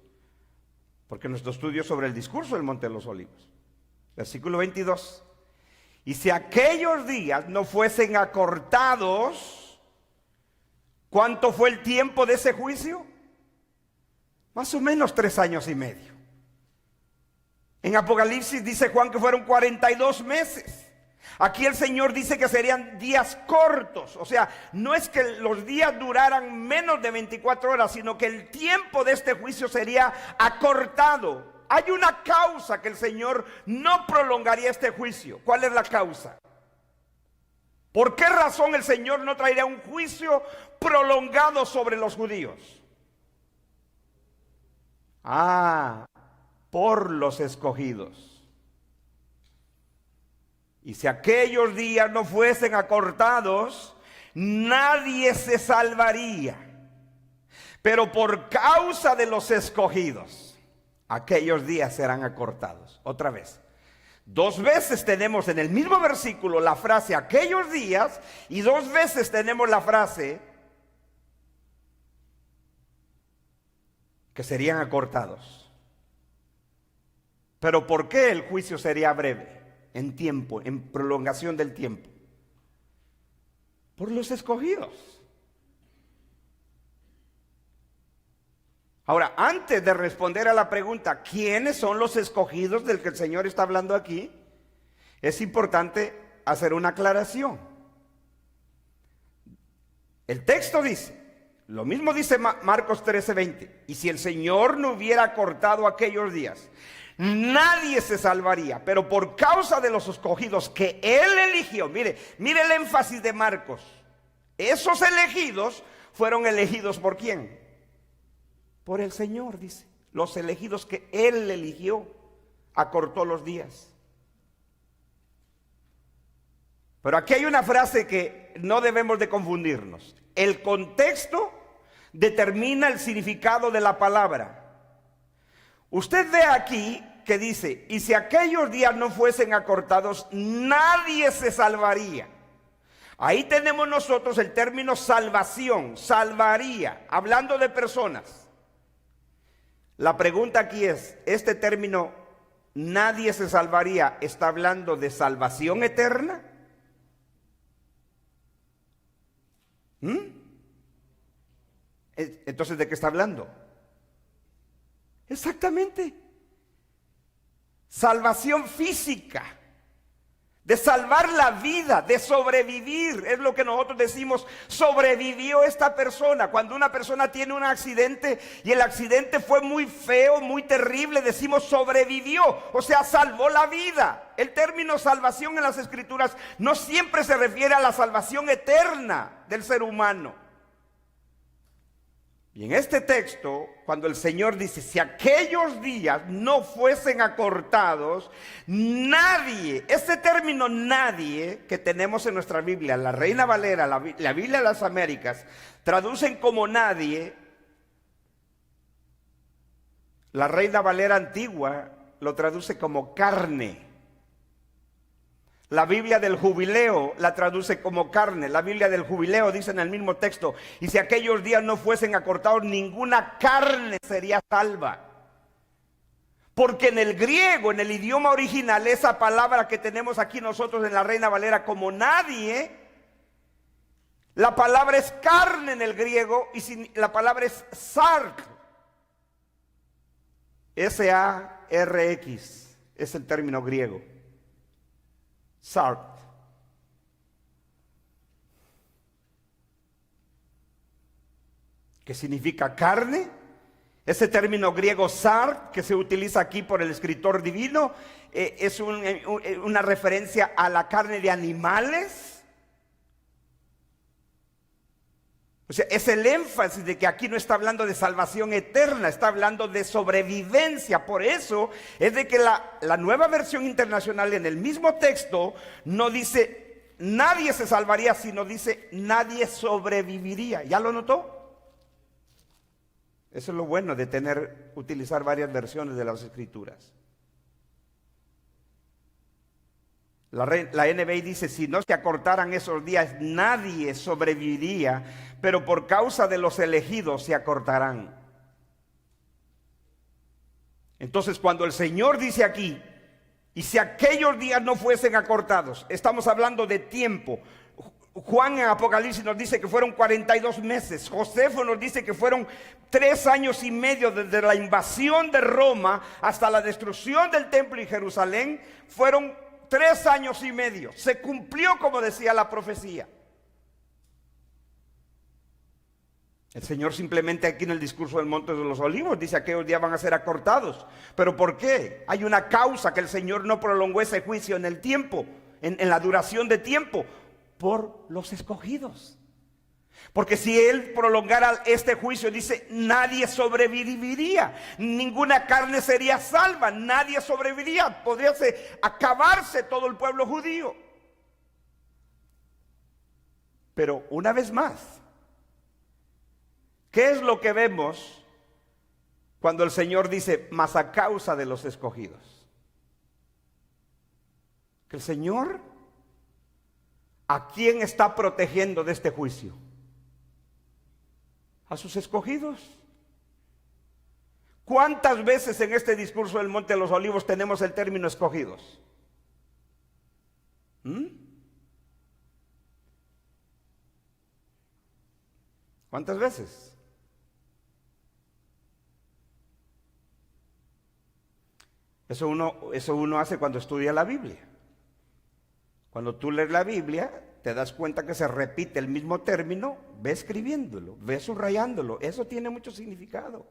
S1: porque nuestro estudio es sobre el discurso del Monte de los Olivos. Versículo 22. Y si aquellos días no fuesen acortados, ¿cuánto fue el tiempo de ese juicio? Más o menos 3 años y medio. En Apocalipsis dice Juan que fueron 42 meses. Aquí el Señor dice que serían días cortos, o sea, no es que los días duraran menos de 24 horas, sino que el tiempo de este juicio sería acortado. Hay una causa que el Señor no prolongaría este juicio. ¿Cuál es la causa? ¿Por qué razón el Señor no traería un juicio prolongado sobre los judíos? Por los escogidos. Y si aquellos días no fuesen acortados, nadie se salvaría. Pero por causa de los escogidos, aquellos días serán acortados. Otra vez, 2 veces tenemos en el mismo versículo la frase aquellos días y 2 veces tenemos la frase que serían acortados. Pero ¿por qué el juicio sería breve? En tiempo, en prolongación del tiempo. Por los escogidos. Ahora, antes de responder a la pregunta, ¿quiénes son los escogidos del que el Señor está hablando aquí? Es importante hacer una aclaración. El texto dice, lo mismo dice Marcos 13:20, y si el Señor no hubiera cortado aquellos días, nadie se salvaría, pero por causa de los escogidos que Él eligió, mire el énfasis de Marcos, esos elegidos fueron elegidos ¿por quién? Por el Señor, dice. Los elegidos que Él eligió, acortó los días. Pero aquí hay una frase que no debemos de confundirnos. El contexto determina el significado de la palabra. Usted ve aquí que dice, y si aquellos días no fuesen acortados, nadie se salvaría. Ahí tenemos nosotros el término salvación, salvaría, hablando de personas. La pregunta aquí es, ¿este término nadie se salvaría está hablando de salvación eterna? Entonces, ¿de qué está hablando? Exactamente. Salvación física. De salvar la vida, de sobrevivir. Es lo que nosotros decimos, sobrevivió esta persona. Cuando una persona tiene un accidente y el accidente fue muy feo, muy terrible, decimos sobrevivió, o sea, salvó la vida. El término salvación en las Escrituras no siempre se refiere a la salvación eterna del ser humano. Y en este texto, cuando el Señor dice, si aquellos días no fuesen acortados, nadie, este término nadie que tenemos en nuestra Biblia, la Reina Valera, la Biblia de las Américas, traducen como nadie. La Reina Valera antigua lo traduce como carne. La Biblia del Jubileo la traduce como carne. La Biblia del Jubileo dice en el mismo texto, y si aquellos días no fuesen acortados, ninguna carne sería salva. Porque en el griego, en el idioma original, esa palabra que tenemos aquí nosotros en la Reina Valera como nadie, la palabra es carne en el griego y la palabra es sark. S-A-R-X es el término griego. Sark. ¿Qué significa carne? Ese término griego sark, que se utiliza aquí por el escritor divino, es una referencia a la carne de animales. O sea, es el énfasis de que aquí no está hablando de salvación eterna, está hablando de sobrevivencia. Por eso es de que la Nueva Versión Internacional en el mismo texto no dice nadie se salvaría, sino dice nadie sobreviviría. ¿Ya lo notó? Eso es lo bueno de utilizar varias versiones de las Escrituras. La NBI dice, si no se acortaran esos días, nadie sobreviviría, pero por causa de los elegidos se acortarán. Entonces, cuando el Señor dice aquí, y si aquellos días no fuesen acortados, estamos hablando de tiempo. Juan en Apocalipsis nos dice que fueron 42 meses. Josefo nos dice que fueron 3 años y medio desde la invasión de Roma hasta la destrucción del templo y Jerusalén. Fueron 3 años y medio. Se cumplió como decía la profecía. El Señor simplemente aquí en el discurso del Monte de los Olivos dice que aquellos días van a ser acortados. ¿Pero por qué? Hay una causa que el Señor no prolongó ese juicio en el tiempo, en la duración de tiempo, por los escogidos. Porque si Él prolongara este juicio, dice, nadie sobreviviría, ninguna carne sería salva, nadie sobreviviría, podría acabarse todo el pueblo judío. Pero una vez más, ¿qué es lo que vemos cuando el Señor dice, mas a causa de los escogidos? Que el Señor, ¿a quién está protegiendo de este juicio? A sus escogidos. ¿Cuántas veces en este discurso del Monte de los Olivos tenemos el término escogidos? ¿Cuántas veces? Eso uno hace cuando estudia la Biblia. Cuando tú lees la Biblia, te das cuenta que se repite el mismo término, ve escribiéndolo, ve subrayándolo. Eso tiene mucho significado.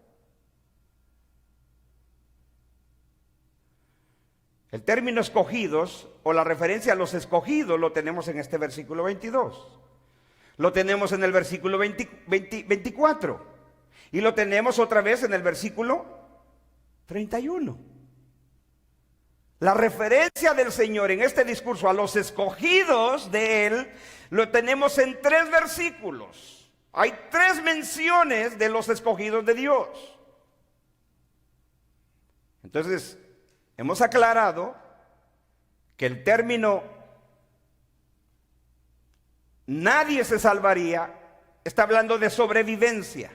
S1: El término escogidos o la referencia a los escogidos lo tenemos en este versículo 22. Lo tenemos en el versículo 24 y lo tenemos otra vez en el versículo 31. La referencia del Señor en este discurso a los escogidos de Él lo tenemos en 3 versículos. Hay 3 menciones de los escogidos de Dios. Entonces, hemos aclarado que el término nadie se salvaría está hablando de sobrevivencia.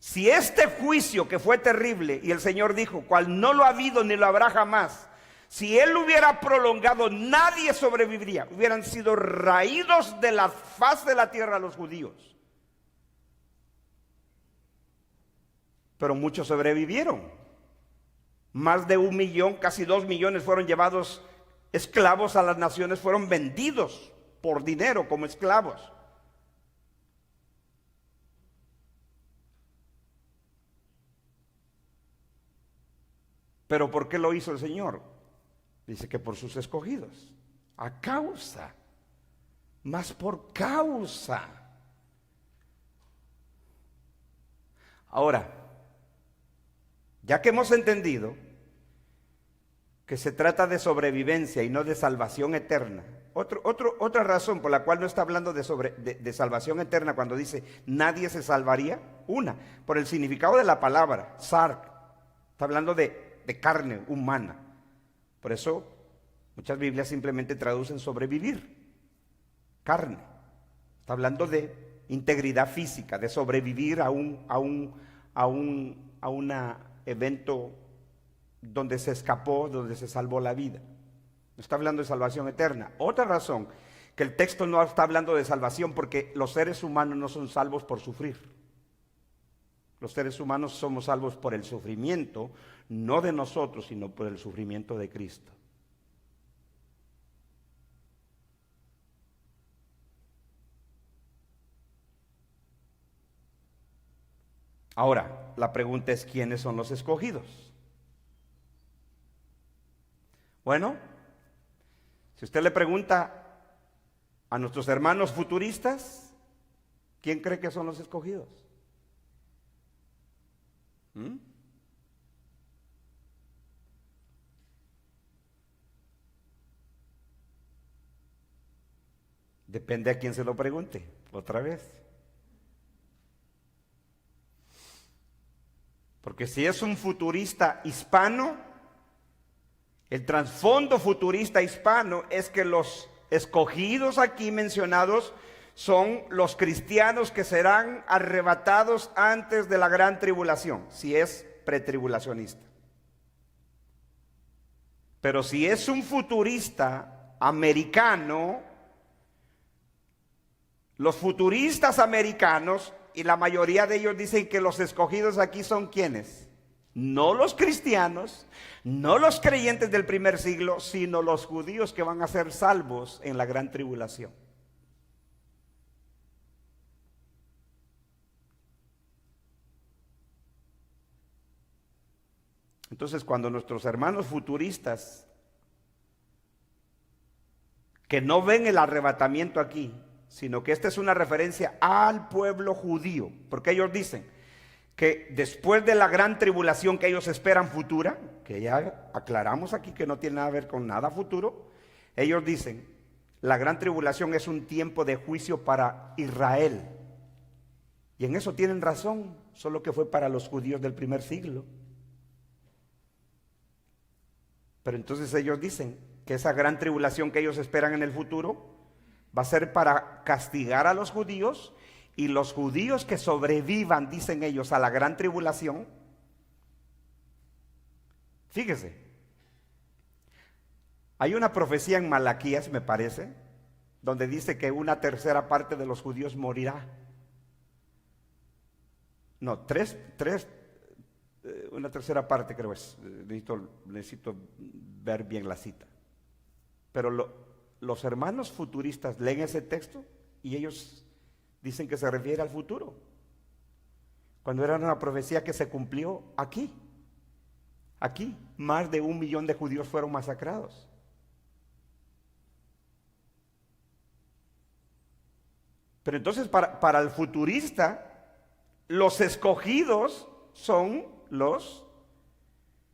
S1: Si este juicio que fue terrible, y el Señor dijo, cual no lo ha habido ni lo habrá jamás, si Él lo hubiera prolongado, nadie sobreviviría. Hubieran sido raídos de la faz de la tierra los judíos. Pero muchos sobrevivieron. Más de 1 millón, casi 2 millones fueron llevados esclavos a las naciones, fueron vendidos por dinero como esclavos. ¿Pero por qué lo hizo el Señor? Dice que por sus escogidos. A causa, más por causa. Ahora, ya que hemos entendido que se trata de sobrevivencia y no de salvación eterna, otra razón por la cual no está hablando de salvación eterna cuando dice nadie se salvaría, por el significado de la palabra, sark, está hablando de carne humana. Por eso muchas Biblias simplemente traducen sobrevivir, carne. Está hablando de integridad física, de sobrevivir a un evento donde se escapó, donde se salvó la vida. No está hablando de salvación eterna. Otra razón, que el texto no está hablando de salvación porque los seres humanos no son salvos por sufrir. Los seres humanos somos salvos por el sufrimiento, no de nosotros, sino por el sufrimiento de Cristo. Ahora, la pregunta es, ¿quiénes son los escogidos? Bueno, si usted le pregunta a nuestros hermanos futuristas, ¿quién cree que son los escogidos? Depende a quién se lo pregunte, otra vez. Porque si es un futurista hispano, el trasfondo futurista hispano es que los escogidos aquí mencionados son los cristianos que serán arrebatados antes de la gran tribulación, si es pretribulacionista. Pero si es un futurista americano, los futuristas americanos, y la mayoría de ellos dicen que los escogidos aquí son ¿quiénes? No los cristianos, no los creyentes del primer siglo, sino los judíos que van a ser salvos en la gran tribulación. Entonces, cuando nuestros hermanos futuristas, que no ven el arrebatamiento aquí, sino que esta es una referencia al pueblo judío, porque ellos dicen que después de la gran tribulación que ellos esperan futura, que ya aclaramos aquí que no tiene nada que ver con nada futuro, ellos dicen, la gran tribulación es un tiempo de juicio para Israel. Y en eso tienen razón, solo que fue para los judíos del primer siglo. Pero entonces ellos dicen, que esa gran tribulación que ellos esperan en el futuro va a ser para castigar a los judíos, y los judíos que sobrevivan, dicen ellos, a la gran tribulación. Fíjese, hay una profecía en Malaquías, me parece, donde dice que una tercera parte de los judíos morirá. No, una tercera parte creo es. Necesito ver bien la cita. Pero los hermanos futuristas leen ese texto y ellos dicen que se refiere al futuro, cuando era una profecía que se cumplió aquí. Aquí, más de 1 millón de judíos fueron masacrados. Pero entonces para el futurista, los escogidos son los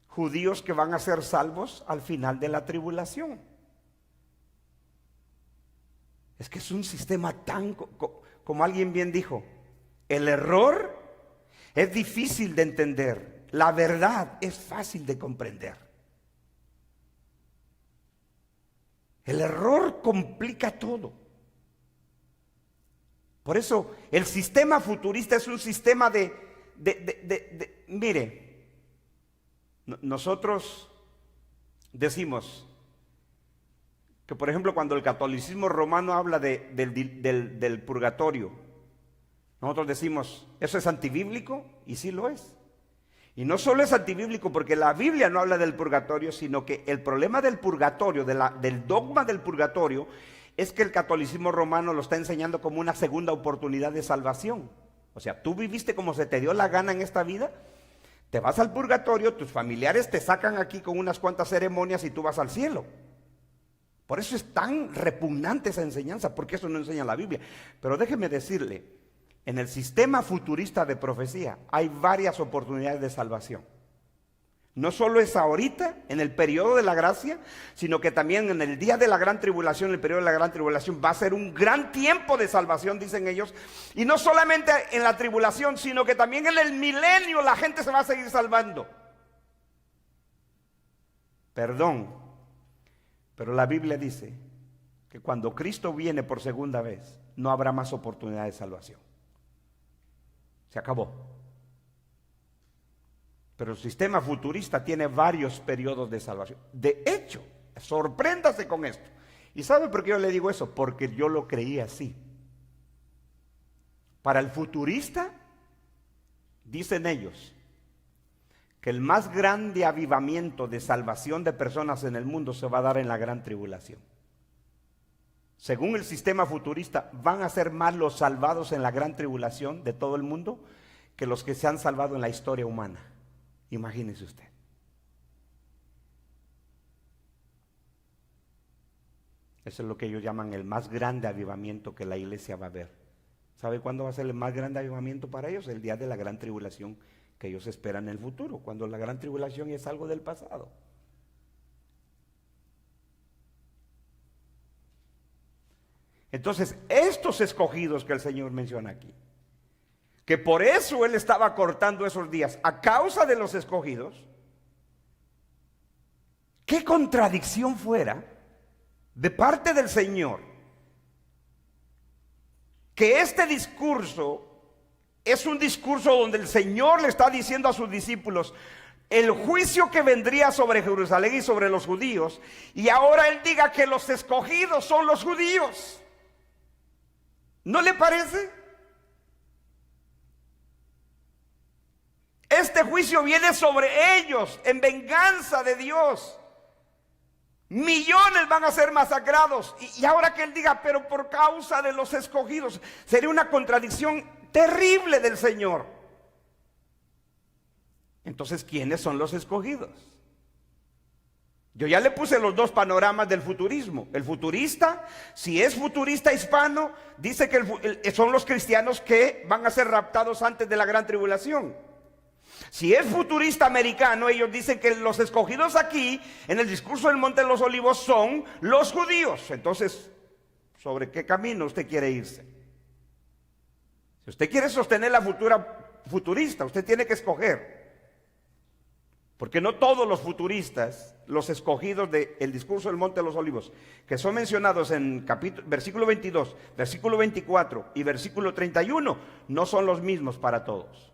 S1: judíos que van a ser salvos al final de la tribulación. Es que es un sistema tan, como alguien bien dijo, el error es difícil de entender, la verdad es fácil de comprender. El error complica todo. Por eso el sistema futurista es un sistema mire, nosotros decimos que, por ejemplo, cuando el catolicismo romano habla del purgatorio, nosotros decimos, ¿eso es antibíblico? Y sí lo es. Y no solo es antibíblico porque la Biblia no habla del purgatorio, sino que el problema del purgatorio, del dogma del purgatorio, es que el catolicismo romano lo está enseñando como una segunda oportunidad de salvación. O sea, tú viviste como se te dio la gana en esta vida, te vas al purgatorio, tus familiares te sacan aquí con unas cuantas ceremonias y tú vas al cielo. Por eso es tan repugnante esa enseñanza, porque eso no enseña la Biblia. Pero déjeme decirle, en el sistema futurista de profecía hay varias oportunidades de salvación. No solo es ahorita, en el periodo de la gracia, sino que también en el día de la gran tribulación, el periodo de la gran tribulación, va a ser un gran tiempo de salvación, dicen ellos. Y no solamente en la tribulación, sino que también en el milenio la gente se va a seguir salvando. Perdón, pero la Biblia dice que cuando Cristo viene por segunda vez, no habrá más oportunidad de salvación. Se acabó. Pero el sistema futurista tiene varios periodos de salvación. De hecho, sorpréndase con esto. ¿Y sabe por qué yo le digo eso? Porque yo lo creí así. Para el futurista, dicen ellos, que el más grande avivamiento de salvación de personas en el mundo se va a dar en la gran tribulación. Según el sistema futurista, van a ser más los salvados en la gran tribulación de todo el mundo que los que se han salvado en la historia humana. Imagínese usted. Eso es lo que ellos llaman el más grande avivamiento que la iglesia va a ver. ¿Sabe cuándo va a ser el más grande avivamiento para ellos? El día de la gran tribulación que ellos esperan en el futuro, cuando la gran tribulación es algo del pasado. Entonces, estos escogidos que el Señor menciona aquí, que por eso Él estaba cortando esos días, a causa de los escogidos, qué contradicción fuera de parte del Señor, que este discurso es un discurso donde el Señor le está diciendo a sus discípulos el juicio que vendría sobre Jerusalén y sobre los judíos, y ahora Él diga que los escogidos son los judíos. ¿No le parece? Este juicio viene sobre ellos en venganza de Dios. Millones van a ser masacrados. Y ahora que Él diga, pero por causa de los escogidos, sería una contradicción terrible del Señor. Entonces, ¿quiénes son los escogidos? Yo ya le puse los dos panoramas del futurismo. El futurista, si es futurista hispano, dice que son los cristianos que van a ser raptados antes de la gran tribulación. Si es futurista americano, ellos dicen que los escogidos aquí, en el discurso del Monte de los Olivos, son los judíos. Entonces, ¿sobre qué camino usted quiere irse? Si usted quiere sostener la futurista, usted tiene que escoger. Porque no todos los futuristas, los escogidos del discurso del Monte de los Olivos, que son mencionados en versículo 22, versículo 24 y versículo 31, no son los mismos para todos.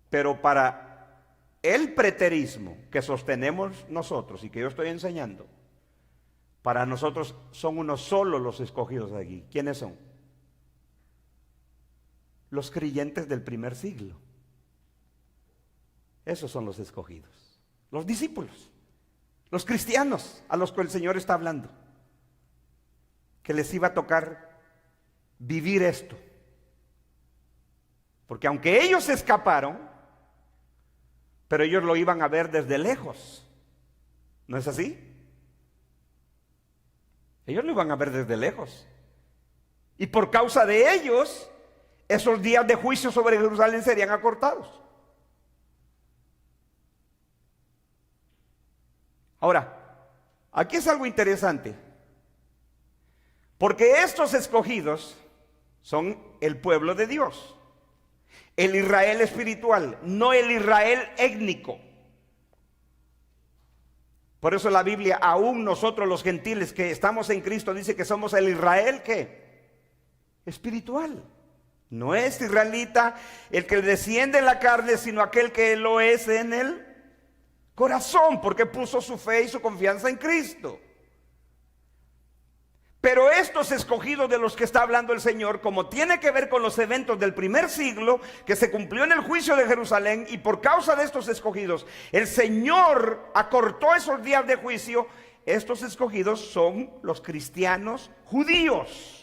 S1: Pero para el preterismo que sostenemos nosotros y que yo estoy enseñando, para nosotros son unos solos los escogidos de aquí. ¿Quiénes son? Los creyentes del primer siglo. Esos son los escogidos. Los discípulos, los cristianos a los que el Señor está hablando, que les iba a tocar vivir esto. Porque aunque ellos escaparon, pero ellos lo iban a ver desde lejos. ¿No es así? Ellos lo iban a ver desde lejos. Y por causa de ellos, esos días de juicio sobre Jerusalén serían acortados. Ahora, aquí es algo interesante, porque estos escogidos son el pueblo de Dios, el Israel espiritual, no el Israel étnico. Por eso la Biblia, aún nosotros los gentiles que estamos en Cristo, dice que somos el Israel ¿qué? Espiritual. No es israelita el que desciende en la carne, sino aquel que lo es en el corazón, porque puso su fe y su confianza en Cristo. Pero estos escogidos de los que está hablando el Señor, como tiene que ver con los eventos del primer siglo, que se cumplió en el juicio de Jerusalén, y por causa de estos escogidos, el Señor acortó esos días de juicio. Estos escogidos son los cristianos judíos.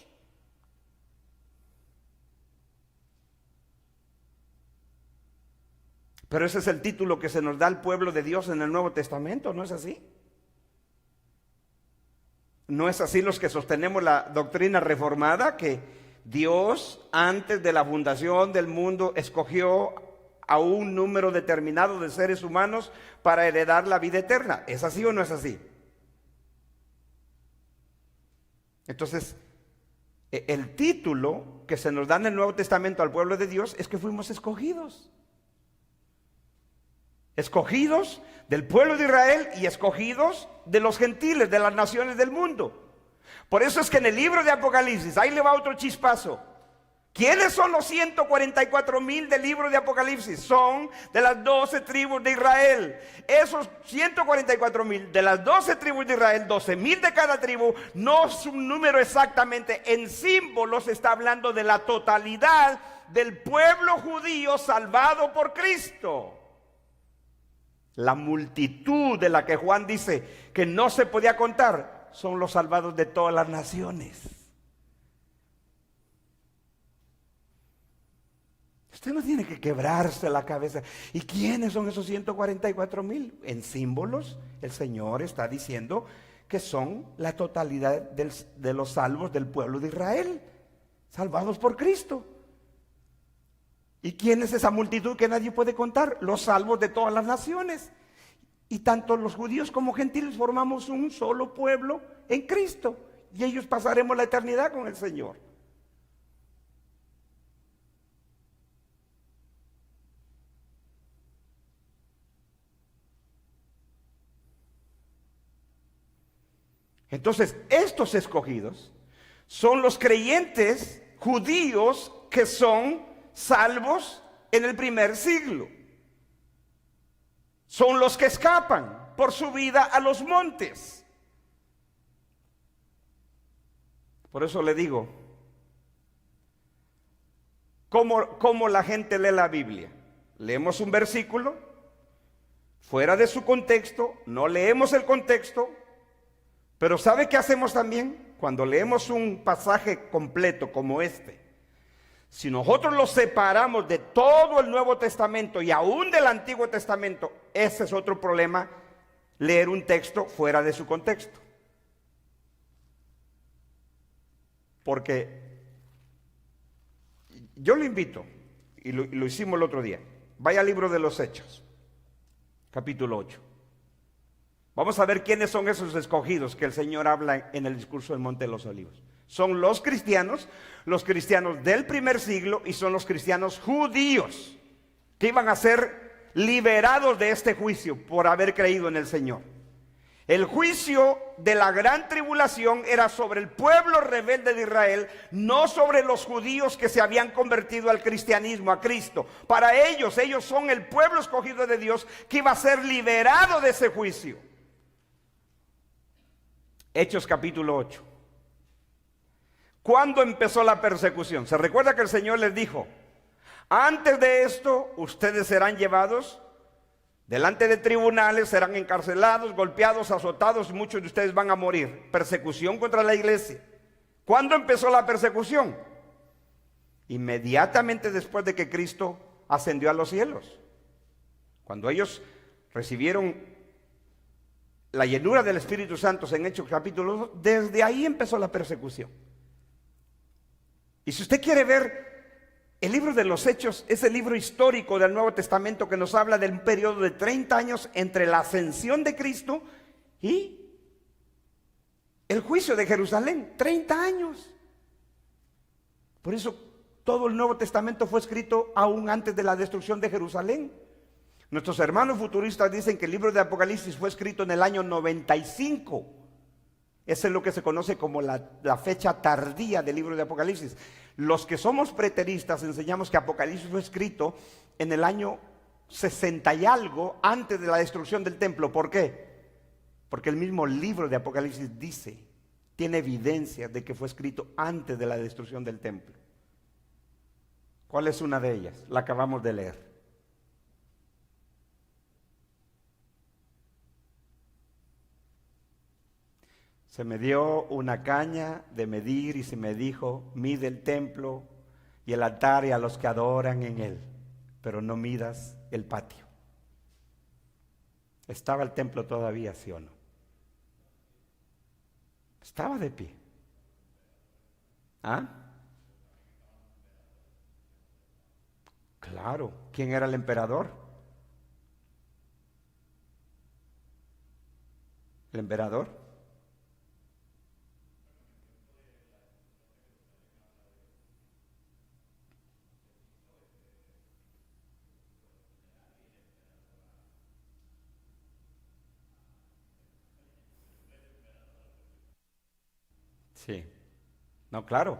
S1: Pero ese es el título que se nos da al pueblo de Dios en el Nuevo Testamento, ¿no es así? ¿No es así los que sostenemos la doctrina reformada, que Dios antes de la fundación del mundo escogió a un número determinado de seres humanos para heredar la vida eterna? ¿Es así o no es así? Entonces, el título que se nos da en el Nuevo Testamento al pueblo de Dios es que fuimos escogidos. Escogidos del pueblo de Israel y escogidos de los gentiles, de las naciones del mundo. Por eso es que en el libro de Apocalipsis, ahí le va otro chispazo. ¿Quiénes son los 144,000 del libro de Apocalipsis? Son de las 12 tribus de Israel. Esos 144,000 de las 12 tribus de Israel, 12,000 de cada tribu, no es un número exactamente, en símbolos está hablando de la totalidad del pueblo judío salvado por Cristo. La multitud de la que Juan dice que no se podía contar son los salvados de todas las naciones. Usted no tiene que quebrarse la cabeza. ¿Y quiénes son esos 144,000? En símbolos, el Señor está diciendo que son la totalidad de los salvos del pueblo de Israel, salvados por Cristo. ¿Y quién es esa multitud que nadie puede contar? Los salvos de todas las naciones. Y tanto los judíos como gentiles formamos un solo pueblo en Cristo. Y ellos pasaremos la eternidad con el Señor. Entonces, estos escogidos son los creyentes judíos que son salvos en el primer siglo. Son los que escapan por su vida a los montes. Por eso le digo, ¿cómo la gente lee la Biblia? Leemos un versículo fuera de su contexto, no leemos el contexto, pero ¿sabe qué hacemos también? Cuando leemos un pasaje completo como este, si nosotros lo separamos de todo el Nuevo Testamento y aún del Antiguo Testamento, ese es otro problema, leer un texto fuera de su contexto. Porque yo lo invito, y lo hicimos el otro día, vaya al libro de los Hechos, capítulo 8. Vamos a ver quiénes son esos escogidos que el Señor habla en el discurso del Monte de los Olivos. Son los cristianos del primer siglo, y son los cristianos judíos que iban a ser liberados de este juicio por haber creído en el Señor. El juicio de la gran tribulación era sobre el pueblo rebelde de Israel, no sobre los judíos que se habían convertido al cristianismo, a Cristo. Para ellos son el pueblo escogido de Dios que iba a ser liberado de ese juicio. Hechos capítulo 8. ¿Cuándo empezó la persecución? Se recuerda que el Señor les dijo: antes de esto ustedes serán llevados delante de tribunales, serán encarcelados, golpeados, azotados, y muchos de ustedes van a morir. Persecución contra la iglesia. ¿Cuándo empezó la persecución? Inmediatamente después de que Cristo ascendió a los cielos. Cuando ellos recibieron la llenura del Espíritu Santo en Hechos capítulo 2, desde ahí empezó la persecución. Y si usted quiere ver, el libro de los Hechos es el libro histórico del Nuevo Testamento que nos habla de un periodo de 30 años entre la ascensión de Cristo y el juicio de Jerusalén. 30 años. Por eso todo el Nuevo Testamento fue escrito aún antes de la destrucción de Jerusalén. Nuestros hermanos futuristas dicen que el libro de Apocalipsis fue escrito en el año 95. Esa es lo que se conoce como la fecha tardía del libro de Apocalipsis. Los que somos preteristas enseñamos que Apocalipsis fue escrito en el año 60 y algo antes de la destrucción del templo. ¿Por qué? Porque el mismo libro de Apocalipsis tiene evidencia de que fue escrito antes de la destrucción del templo. ¿Cuál es una de ellas? La acabamos de leer. Se me dio una caña de medir y se me dijo: mide el templo y el altar y a los que adoran en él, pero no midas el patio. ¿Estaba el templo todavía, sí o no? Estaba de pie. ¿Ah? Claro. ¿Quién era el emperador? ¿El emperador? Sí. No, claro.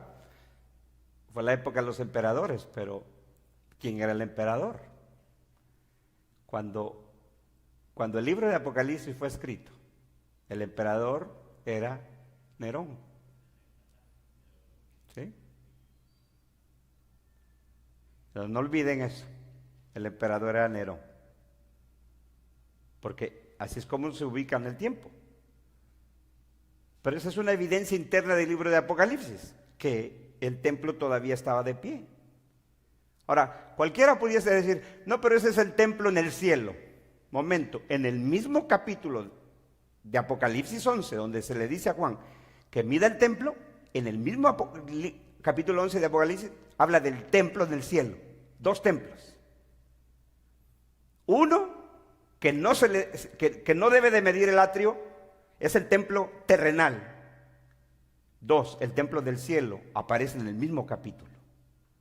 S1: Fue la época de los emperadores, pero ¿quién era el emperador? Cuando el libro de Apocalipsis fue escrito, el emperador era Nerón. ¿Sí? Pero no olviden eso. El emperador era Nerón. Porque así es como se ubica en el tiempo. Pero esa es una evidencia interna del libro de Apocalipsis, que el templo todavía estaba de pie. Ahora, cualquiera pudiese decir: no, pero ese es el templo en el cielo. Momento, en el mismo capítulo de Apocalipsis 11, donde se le dice a Juan que mida el templo, en el mismo capítulo 11 de Apocalipsis habla del templo en el cielo. 2 templos. Uno que no debe de medir el atrio, es el templo terrenal. 2, el templo del cielo, aparece en el mismo capítulo.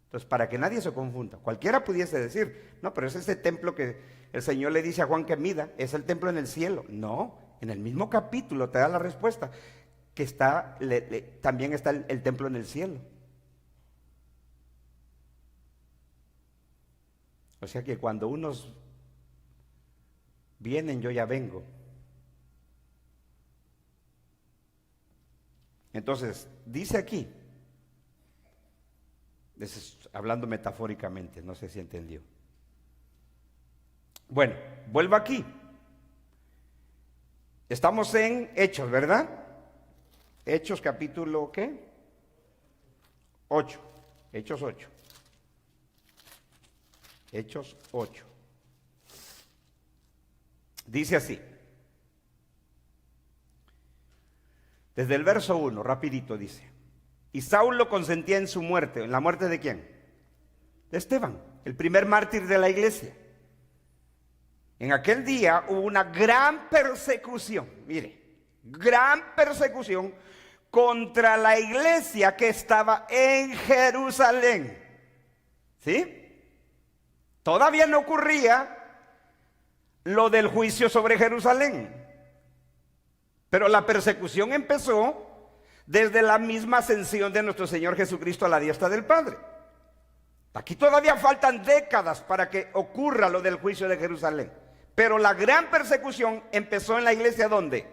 S1: Entonces, para que nadie se confunda, cualquiera pudiese decir: no, pero es ese templo que el Señor le dice a Juan que mida, es el templo en el cielo. No, en el mismo capítulo te da la respuesta, que también está el templo en el cielo. O sea que cuando unos vienen, yo ya vengo. Entonces, dice aquí, hablando metafóricamente, no sé si entendió. Bueno, vuelvo aquí. Estamos en Hechos, ¿verdad? Hechos capítulo, ¿qué? 8. Hechos 8. Hechos 8. Dice así. Desde el verso 1, rapidito dice: y Saulo consentía en su muerte. ¿En la muerte de quién? De Esteban, el primer mártir de la iglesia. En aquel día hubo una gran persecución, mire, gran persecución contra la iglesia que estaba en Jerusalén. ¿Sí? Todavía no ocurría lo del juicio sobre Jerusalén, pero la persecución empezó desde la misma ascensión de nuestro Señor Jesucristo a la diestra del Padre. Aquí todavía faltan décadas para que ocurra lo del juicio de Jerusalén, pero la gran persecución empezó en la iglesia, ¿dónde?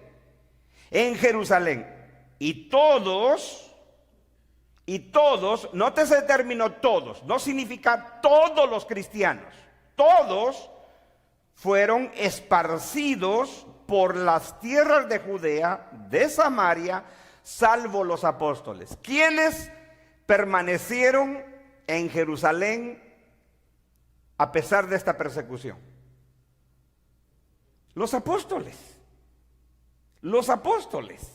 S1: En Jerusalén. Y todos, nótese el término todos, no significa todos los cristianos, todos fueron esparcidos por las tierras de Judea, de Samaria, salvo los apóstoles. ¿Quiénes permanecieron en Jerusalén a pesar de esta persecución? Los apóstoles. Los apóstoles.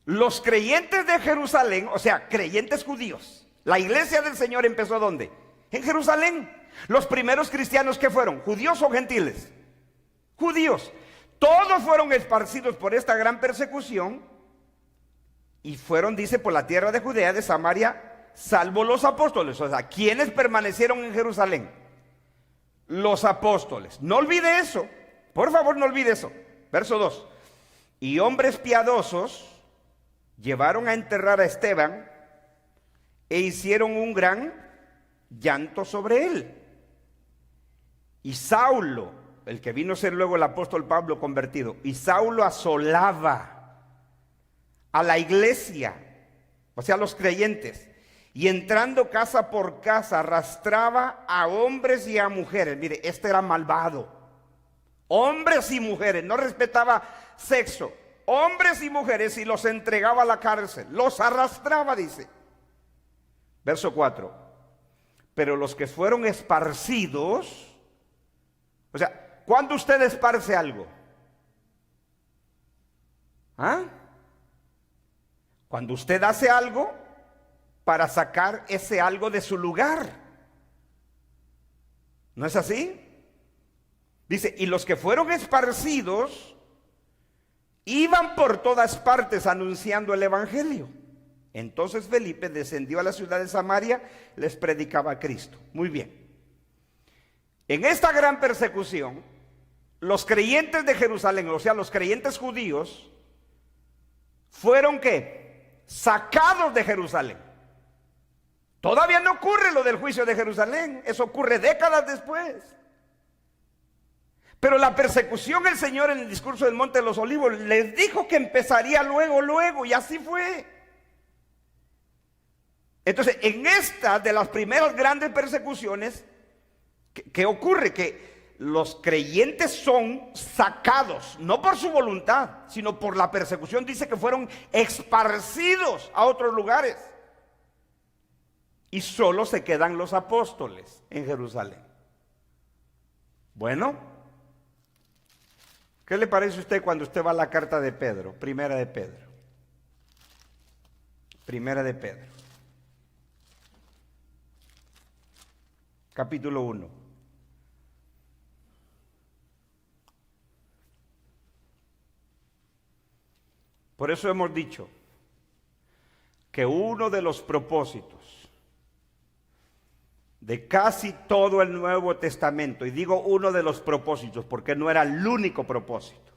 S1: Los creyentes de Jerusalén, o sea, creyentes judíos. La iglesia del Señor empezó ¿dónde? En Jerusalén. Los primeros cristianos, ¿qué fueron? ¿Judíos o gentiles? Judíos. Todos fueron esparcidos por esta gran persecución y fueron, dice, por la tierra de Judea, de Samaria, salvo los apóstoles. O sea, ¿quiénes permanecieron en Jerusalén? Los apóstoles. No olvide eso. Por favor, no olvide eso. Verso 2. Y hombres piadosos llevaron a enterrar a Esteban e hicieron un gran llanto sobre él. Y Saulo, el que vino a ser luego el apóstol Pablo convertido, y Saulo asolaba a la iglesia, o sea, a los creyentes, y entrando casa por casa arrastraba a hombres y a mujeres. Mire, este era malvado. Hombres y mujeres, no respetaba sexo. Hombres y mujeres, y los entregaba a la cárcel, los arrastraba, dice. Verso 4. Pero los que fueron esparcidos, o sea, ¿cuándo usted esparce algo? ¿Ah? Cuando usted hace algo para sacar ese algo de su lugar. ¿No es así? Dice, y los que fueron esparcidos iban por todas partes anunciando el evangelio. Entonces Felipe descendió a la ciudad de Samaria, les predicaba a Cristo. Muy bien. En esta gran persecución, los creyentes de Jerusalén, o sea, los creyentes judíos, fueron ¿qué? Sacados de Jerusalén. Todavía no ocurre lo del juicio de Jerusalén, eso ocurre décadas después. Pero la persecución, el Señor en el discurso del Monte de los Olivos les dijo que empezaría luego, y así fue. Entonces, en esta de las primeras grandes persecuciones, ¿qué ocurre? Que los creyentes son sacados, no por su voluntad, sino por la persecución. Dice que fueron esparcidos a otros lugares. Y solo se quedan los apóstoles en Jerusalén. Bueno, ¿qué le parece a usted cuando usted va a la carta de Pedro? Primera de Pedro. Primera de Pedro. Capítulo 1. Por eso hemos dicho que uno de los propósitos de casi todo el Nuevo Testamento, y digo uno de los propósitos porque no era el único propósito,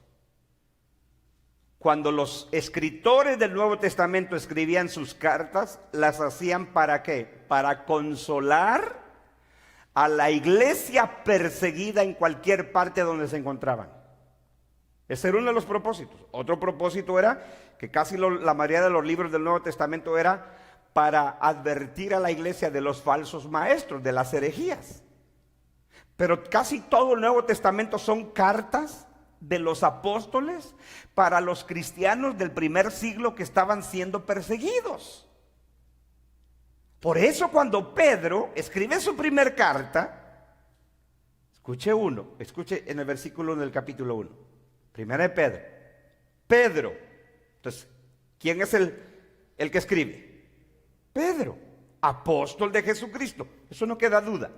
S1: cuando los escritores del Nuevo Testamento escribían sus cartas, las hacían ¿para qué? Para consolar a la iglesia perseguida en cualquier parte donde se encontraban. Ese era uno de los propósitos. Otro propósito era que casi la mayoría de los libros del Nuevo Testamento era para advertir a la iglesia de los falsos maestros, de las herejías. Pero casi todo el Nuevo Testamento son cartas de los apóstoles para los cristianos del primer siglo que estaban siendo perseguidos. Por eso cuando Pedro escribe su primer carta, escuche en el versículo 1 del capítulo 1, primera de Pedro. Pedro, entonces, ¿quién es el que escribe? Pedro, apóstol de Jesucristo, eso no queda duda.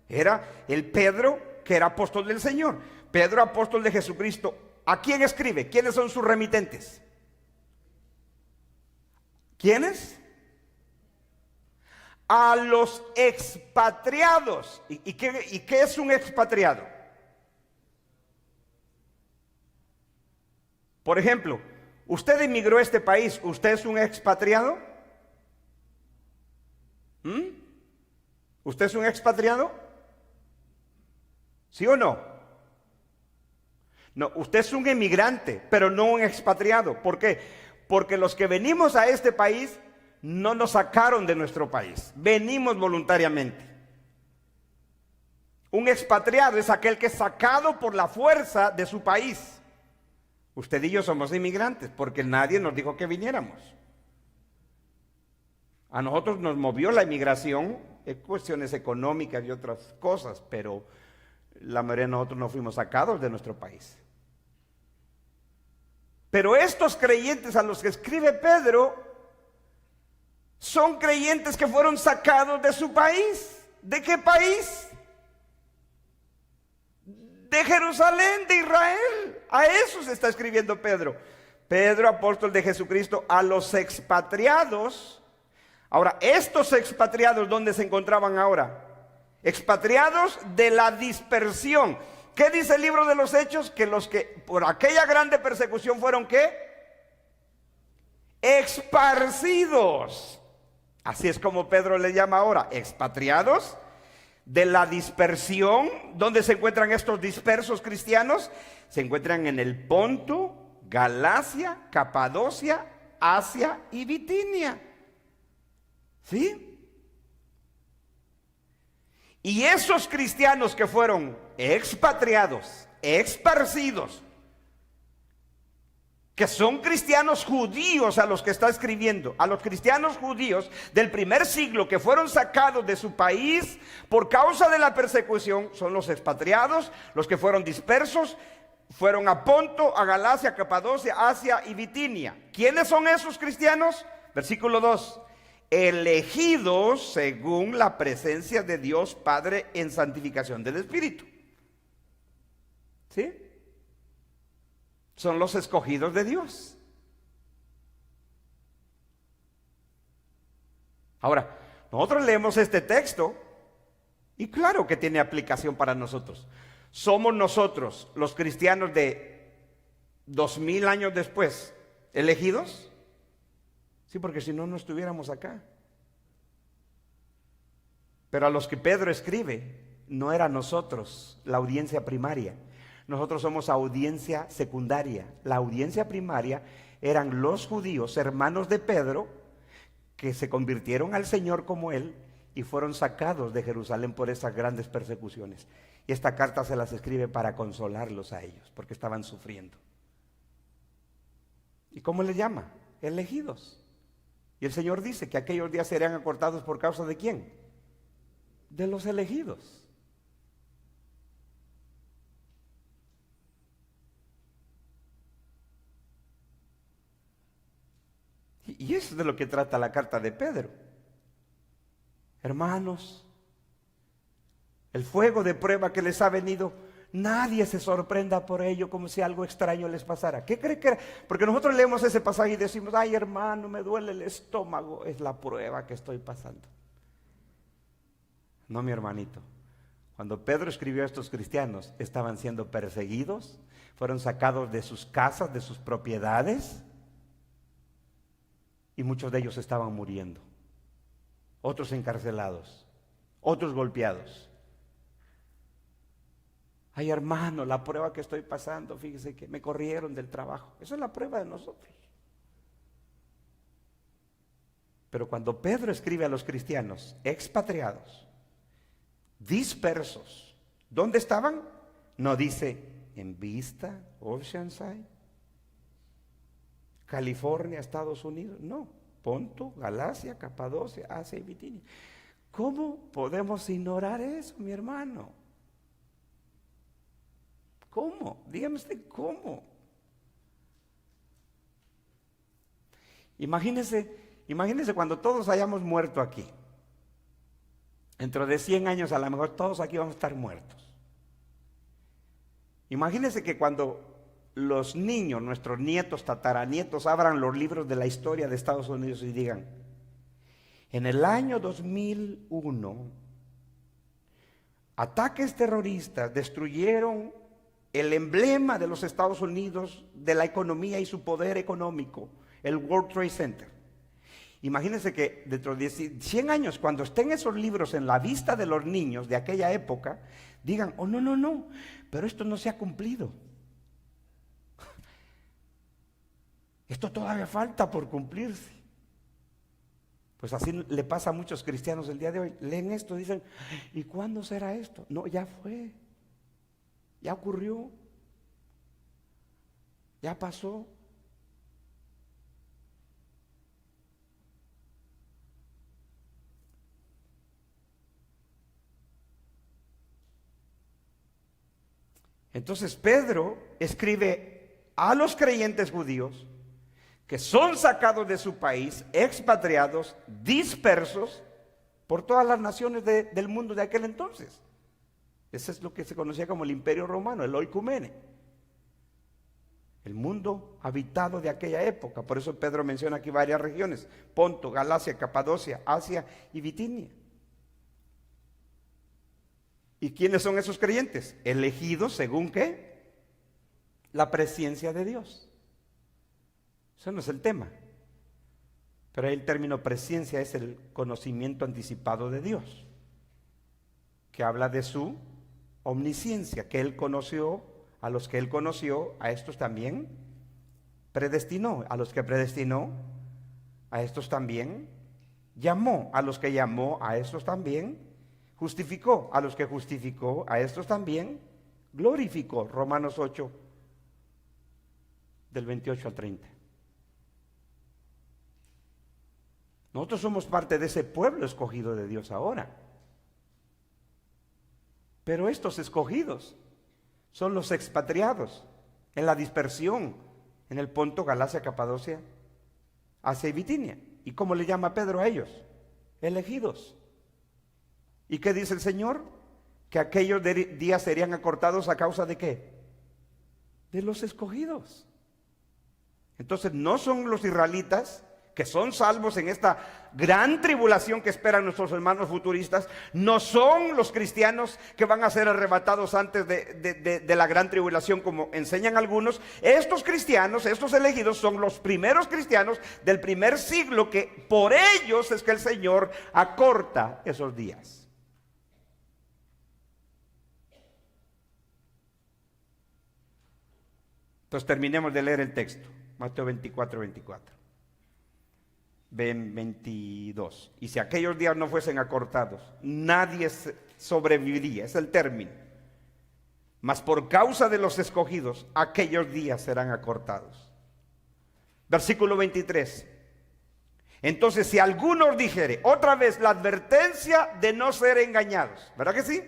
S1: Era el Pedro que era apóstol del Señor. Pedro, apóstol de Jesucristo, ¿A quién escribe? ¿Quiénes son sus remitentes? ¿Quiénes? A los expatriados. ¿Y qué es un expatriado? Por ejemplo, usted emigró a este país, ¿usted es un expatriado? ¿Usted es un expatriado? ¿Sí o no? No, usted es un emigrante, pero no un expatriado. ¿Por qué? Porque los que venimos a este país no nos sacaron de nuestro país, venimos voluntariamente. Un expatriado es aquel que es sacado por la fuerza de su país. Usted y yo somos inmigrantes porque nadie nos dijo que viniéramos. A nosotros nos movió la inmigración, cuestiones económicas y otras cosas, pero la mayoría de nosotros no fuimos sacados de nuestro país. Pero estos creyentes a los que escribe Pedro son creyentes que fueron sacados de su país. ¿De qué país? De Jerusalén, de Israel. A eso se está escribiendo Pedro. Pedro, apóstol de Jesucristo, a los expatriados. Ahora, estos expatriados, ¿dónde se encontraban ahora? Expatriados de la dispersión. ¿Qué dice el libro de los Hechos? Que los que por aquella grande persecución fueron ¿qué? Esparcidos. Así es como Pedro le llama ahora, expatriados de la dispersión. ¿Dónde se encuentran estos dispersos cristianos? Se encuentran en el Ponto, Galacia, Capadocia, Asia y Bitinia. ¿Sí? Y esos cristianos que fueron expatriados, esparcidos, que son cristianos judíos a los que está escribiendo, a los cristianos judíos del primer siglo que fueron sacados de su país por causa de la persecución, son los expatriados, los que fueron dispersos, fueron a Ponto, a Galacia, Capadocia, Asia y Bitinia. ¿Quiénes son esos cristianos? Versículo 2. Elegidos según la presencia de Dios Padre en santificación del Espíritu. ¿Sí? Son los escogidos de Dios. Ahora, nosotros leemos este texto y claro que tiene aplicación para nosotros. ¿Somos nosotros, los cristianos de 2000 años después, elegidos? Sí, porque si no, no estuviéramos acá. Pero a los que Pedro escribe, no era nosotros la audiencia primaria. Nosotros somos audiencia secundaria. La audiencia primaria eran los judíos, hermanos de Pedro, que se convirtieron al Señor como él y fueron sacados de Jerusalén por esas grandes persecuciones. Y esta carta se las escribe para consolarlos a ellos, porque estaban sufriendo. ¿Y cómo les llama? Elegidos. Y el Señor dice que aquellos días serán acortados por causa de ¿quién? De los elegidos. Y eso es de lo que trata la carta de Pedro. Hermanos, el fuego de prueba que les ha venido, nadie se sorprenda por ello como si algo extraño les pasara. ¿Qué cree que era? Porque nosotros leemos ese pasaje y decimos, ay hermano, me duele el estómago, es la prueba que estoy pasando. No, mi hermanito. Cuando Pedro escribió a estos cristianos, estaban siendo perseguidos, fueron sacados de sus casas, de sus propiedades, y muchos de ellos estaban muriendo. Otros encarcelados, otros golpeados. Ay, hermano, la prueba que estoy pasando, fíjese que me corrieron del trabajo. Esa es la prueba de nosotros. Pero cuando Pedro escribe a los cristianos expatriados, dispersos, ¿dónde estaban? No dice en Vista, Oceanside, California, Estados Unidos. No, Ponto, Galacia, Capadocia, Asia y Bitinia. ¿Cómo podemos ignorar eso, mi hermano? ¿Cómo? Dígame usted, ¿cómo? Imagínese cuando todos hayamos muerto aquí. Dentro de 100 años a lo mejor todos aquí vamos a estar muertos. Imagínese que cuando los niños, nuestros nietos, tataranietos, abran los libros de la historia de Estados Unidos y digan: en el año 2001, ataques terroristas destruyeron el emblema de los Estados Unidos, de la economía y su poder económico, el World Trade Center. Imagínense que dentro de 100 años, cuando estén esos libros en la vista de los niños de aquella época, digan: oh, no, pero esto no se ha cumplido. Esto todavía falta por cumplirse. Pues así le pasa a muchos cristianos el día de hoy. Leen esto, dicen: ¿y cuándo será esto? No, ya fue, ya ocurrió, ya pasó. Entonces Pedro escribe a los creyentes judíos que son sacados de su país, expatriados, dispersos por todas las naciones del mundo de aquel entonces. Eso es lo que se conocía como el Imperio Romano, el oikumene, el mundo habitado de aquella época. Por eso Pedro menciona aquí varias regiones: Ponto, Galacia, Capadocia, Asia y Bitinia. ¿Y quiénes son esos creyentes? Elegidos según ¿qué? La presciencia de Dios. Eso no es el tema. Pero el término presciencia es el conocimiento anticipado de Dios, que habla de su omnisciencia, que Él conoció, a los que Él conoció, a estos también predestinó, a los que predestinó, a estos también llamó, a los que llamó, a estos también justificó, a los que justificó, a estos también glorificó. Romanos 8, del 28 al 30. Nosotros somos parte de ese pueblo escogido de Dios ahora. Pero estos escogidos son los expatriados en la dispersión en el Ponto, Galacia, Capadocia, Asia y Bitinia. ¿Y cómo le llama Pedro a ellos? Elegidos. ¿Y qué dice el Señor? Que aquellos días serían acortados a causa de ¿qué? De los escogidos. Entonces no son los israelitas que son salvos en esta gran tribulación que esperan nuestros hermanos futuristas, no son los cristianos que van a ser arrebatados antes de la gran tribulación, como enseñan algunos. Estos cristianos, estos elegidos, son los primeros cristianos del primer siglo, que por ellos es que el Señor acorta esos días. Entonces terminemos de leer el texto, Mateo 24, 24. Ven 22. Y si aquellos días no fuesen acortados, nadie sobreviviría, es el término. Mas por causa de los escogidos, aquellos días serán acortados. Versículo 23. Entonces, si alguno os dijere, otra vez la advertencia de no ser engañados, ¿verdad que sí?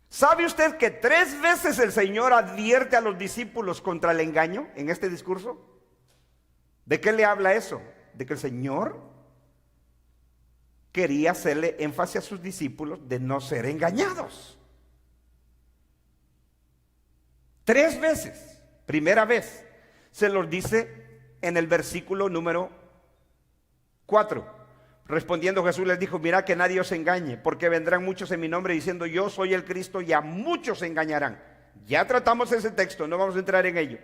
S1: ¿Sabe usted que 3 veces el Señor advierte a los discípulos contra el engaño en este discurso? ¿De qué le habla eso? De que el Señor quería hacerle énfasis a sus discípulos de no ser engañados. 3 veces. Primera vez se los dice en el versículo número 4. Respondiendo Jesús les dijo: mirad que nadie os engañe, porque vendrán muchos en mi nombre diciendo yo soy el Cristo, y a muchos engañarán. Ya tratamos ese texto, no vamos a entrar en ello.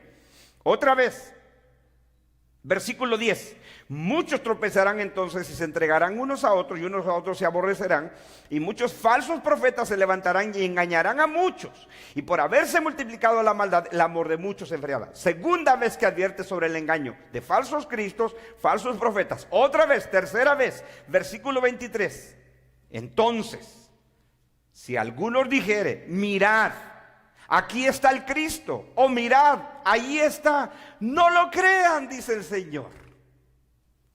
S1: Otra vez, versículo 10. Muchos tropezarán entonces y se entregarán unos a otros, y unos a otros se aborrecerán, y muchos falsos profetas se levantarán y engañarán a muchos, y por haberse multiplicado la maldad, el amor de muchos se enfriará. Segunda vez que advierte sobre el engaño de falsos cristos, falsos profetas. Otra vez, tercera vez, versículo 23. Entonces, si alguno os dijere, mirad, aquí está el Cristo, o mirad, ahí está, no lo crean, dice el Señor.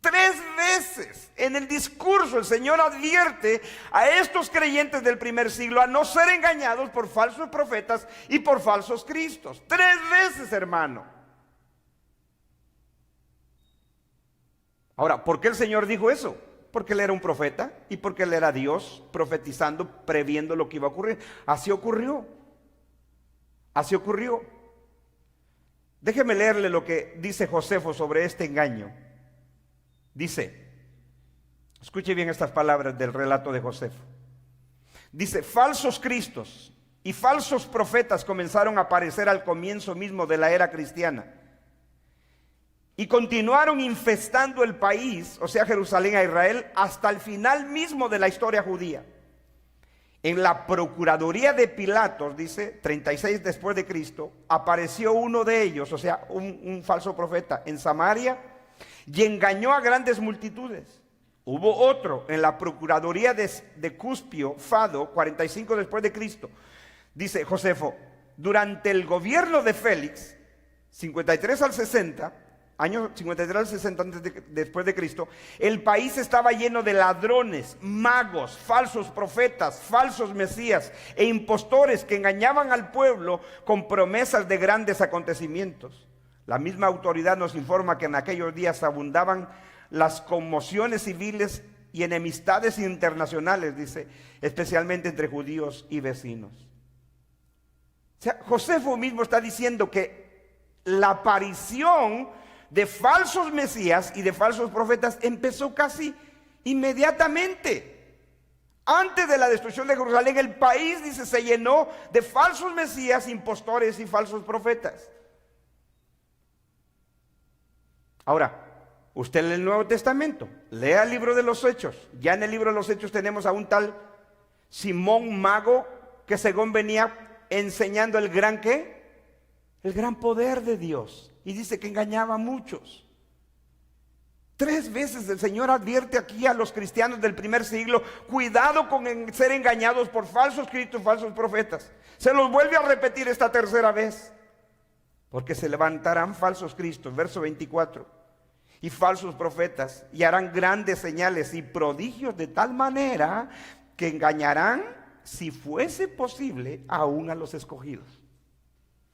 S1: 3 veces en el discurso el Señor advierte a estos creyentes del primer siglo a no ser engañados por falsos profetas y por falsos cristos. 3 veces, hermano. Ahora, ¿por qué el Señor dijo eso? Porque Él era un profeta y porque Él era Dios profetizando, previendo lo que iba a ocurrir. Así ocurrió. Así ocurrió. Déjeme leerle lo que dice Josefo sobre este engaño. Dice, escuche bien estas palabras del relato de Josefo. Dice, falsos cristos y falsos profetas comenzaron a aparecer al comienzo mismo de la era cristiana y continuaron infestando el país, o sea Jerusalén, a Israel, hasta el final mismo de la historia judía. En la procuraduría de Pilatos, dice, 36 después de Cristo, apareció uno de ellos, o sea, un falso profeta, en Samaria, y engañó a grandes multitudes. Hubo otro en la procuraduría de Cuspio, Fado, 45 después de Cristo. Dice Josefo, durante el gobierno de Félix, 53 al 60, año 53 al 60 después de Cristo, el país estaba lleno de ladrones, magos, falsos profetas, falsos mesías e impostores que engañaban al pueblo con promesas de grandes acontecimientos. La misma autoridad nos informa que en aquellos días abundaban las conmociones civiles y enemistades internacionales, dice, especialmente entre judíos y vecinos. O sea, Josefo mismo está diciendo que la aparición de falsos mesías y de falsos profetas empezó casi inmediatamente. Antes de la destrucción de Jerusalén, el país, dice, se llenó de falsos mesías, impostores y falsos profetas. Ahora, usted lee el Nuevo Testamento, lea el libro de los Hechos. Ya en el libro de los Hechos tenemos a un tal Simón Mago que según venía enseñando el gran ¿qué? El gran poder de Dios. Y dice que engañaba a muchos. 3 veces el Señor advierte aquí a los cristianos del primer siglo, cuidado con ser engañados por falsos cristos, falsos profetas. Se los vuelve a repetir esta tercera vez. Porque se levantarán falsos cristos, verso 24, y falsos profetas, y harán grandes señales y prodigios de tal manera que engañarán, si fuese posible, aún a los escogidos.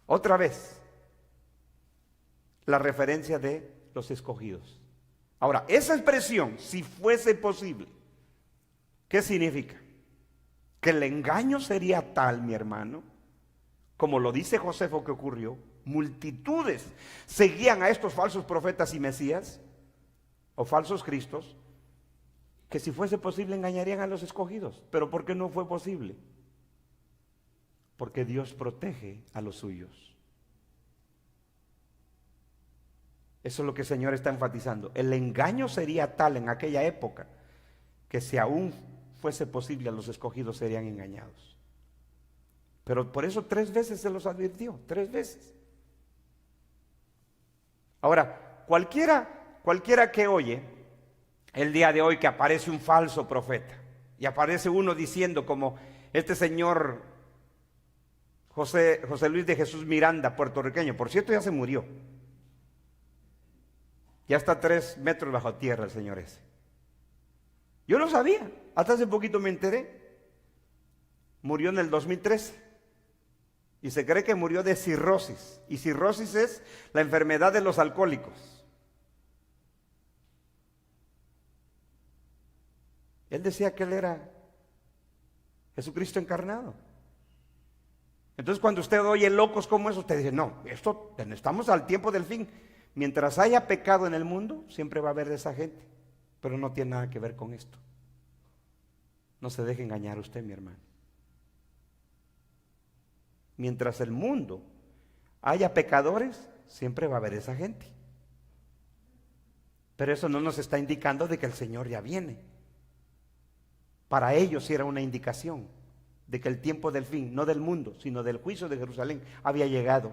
S1: Otra vez, la referencia de los escogidos. Ahora, esa expresión, si fuese posible, ¿qué significa? Que el engaño sería tal, mi hermano, como lo dice Josefo que ocurrió. Multitudes seguían a estos falsos profetas y mesías o falsos cristos, que si fuese posible engañarían a los escogidos. Pero ¿por qué no fue posible? Porque Dios protege a los suyos. Eso es lo que el Señor está enfatizando. El engaño sería tal en aquella época que si aún fuese posible, a los escogidos serían engañados. Pero por eso 3 veces se los advirtió, 3 veces. Ahora, cualquiera que oye el día de hoy que aparece un falso profeta y aparece uno diciendo como este señor José Luis de Jesús Miranda, puertorriqueño, por cierto ya se murió, ya está 3 metros bajo tierra el señor ese. Yo no sabía, hasta hace poquito me enteré. Murió en el 2013. Y se cree que murió de cirrosis. Y cirrosis es la enfermedad de los alcohólicos. Él decía que él era Jesucristo encarnado. Entonces cuando usted oye locos como eso, usted dice, no, estamos al tiempo del fin. Mientras haya pecado en el mundo, siempre va a haber de esa gente. Pero no tiene nada que ver con esto. No se deje engañar usted, mi hermano. Mientras el mundo haya pecadores, siempre va a haber esa gente. Pero eso no nos está indicando de que el Señor ya viene. Para ellos sí era una indicación de que el tiempo del fin, no del mundo, sino del juicio de Jerusalén, había llegado.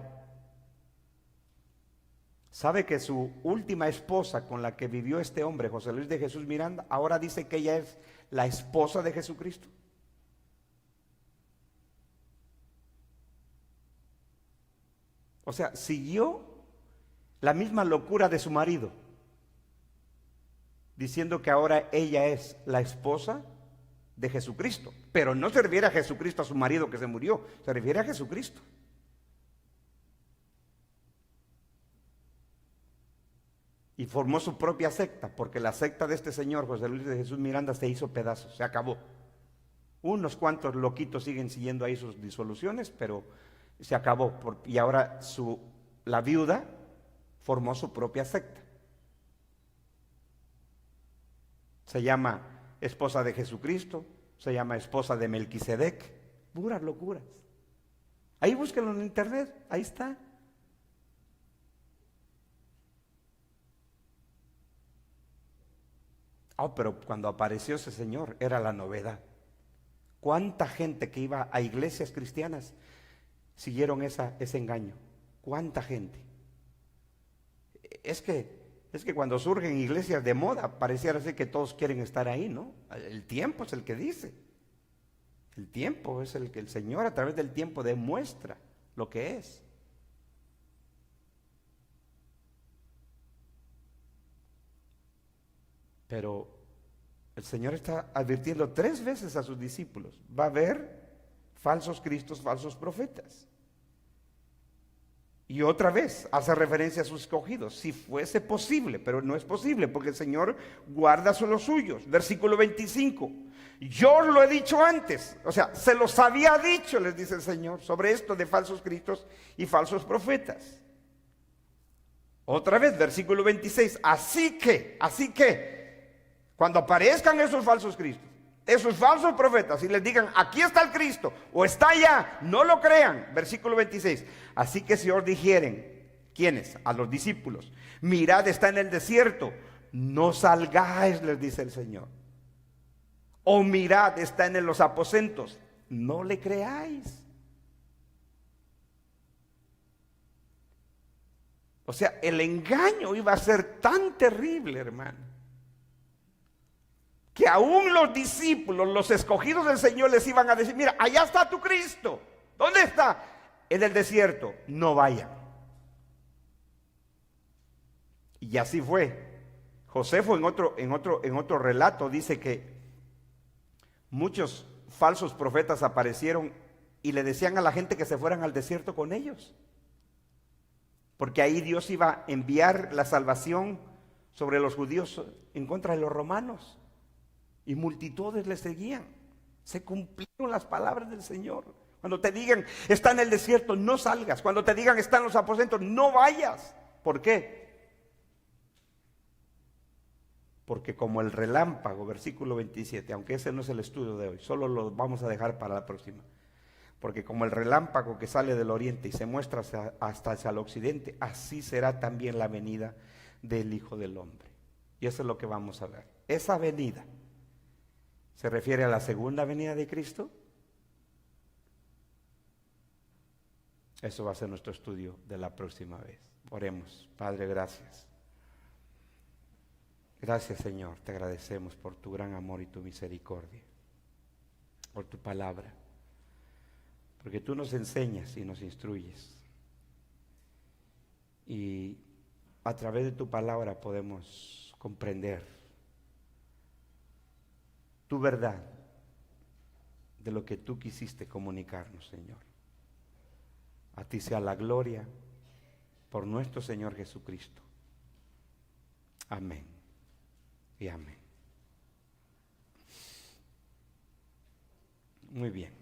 S1: ¿Sabe que su última esposa con la que vivió este hombre, José Luis de Jesús Miranda, ahora dice que ella es la esposa de Jesucristo? O sea, siguió la misma locura de su marido, diciendo que ahora ella es la esposa de Jesucristo. Pero no se refiere a Jesucristo, a su marido que se murió, se refiere a Jesucristo. Y formó su propia secta, porque la secta de este señor, José Luis de Jesús Miranda, se hizo pedazos, se acabó. Unos cuantos loquitos siguen siguiendo ahí sus disoluciones, pero se acabó. Y ahora la viuda formó su propia secta. Se llama esposa de Jesucristo, se llama esposa de Melquisedec. Puras locuras. Ahí búsquenlo en internet, ahí está. Oh, pero cuando apareció ese señor era la novedad. ¿Cuánta gente que iba a iglesias cristianas siguieron ese engaño? ¿Cuánta gente? Es que cuando surgen iglesias de moda, pareciera ser que todos quieren estar ahí, ¿no? El tiempo es el que dice. El tiempo es el que el Señor a través del tiempo demuestra lo que es. Pero el Señor está advirtiendo 3 veces a sus discípulos: va a haber falsos cristos, falsos profetas. Y otra vez hace referencia a sus escogidos, si fuese posible, pero no es posible porque el Señor guarda a los suyos. Versículo 25, yo os lo he dicho antes, o sea, se los había dicho, les dice el Señor, sobre esto de falsos cristos y falsos profetas. Otra vez, versículo 26, así que, cuando aparezcan esos falsos cristos, esos falsos profetas, y les digan, aquí está el Cristo, o está allá, no lo crean. Versículo 26, así que si os dijeren, ¿quiénes? A los discípulos, mirad, está en el desierto, no salgáis, les dice el Señor. O mirad, está en los aposentos, no le creáis. O sea, el engaño iba a ser tan terrible, hermano, que aún los discípulos, los escogidos del Señor, les iban a decir, mira, allá está tu Cristo. ¿Dónde está? En el desierto. No vayan. Y así fue. Josefo en otro relato dice que muchos falsos profetas aparecieron y le decían a la gente que se fueran al desierto con ellos, porque ahí Dios iba a enviar la salvación sobre los judíos en contra de los romanos. Y multitudes le seguían. Se cumplieron las palabras del Señor. Cuando te digan, está en el desierto, no salgas. Cuando te digan, está en los aposentos, no vayas. ¿Por qué? Porque como el relámpago, versículo 27, aunque ese no es el estudio de hoy, solo lo vamos a dejar para la próxima. Porque como el relámpago que sale del oriente y se muestra hasta hacia el occidente, así será también la venida del Hijo del Hombre. Y eso es lo que vamos a ver. Esa venida ¿se refiere a la segunda venida de Cristo? Eso va a ser nuestro estudio de la próxima vez. Oremos. Padre, gracias. Gracias, Señor. Te agradecemos por tu gran amor y tu misericordia, por tu palabra, porque tú nos enseñas y nos instruyes. Y a través de tu palabra podemos comprender tu verdad de lo que tú quisiste comunicarnos, Señor. A ti sea la gloria por nuestro Señor Jesucristo. Amén y amén. Muy bien.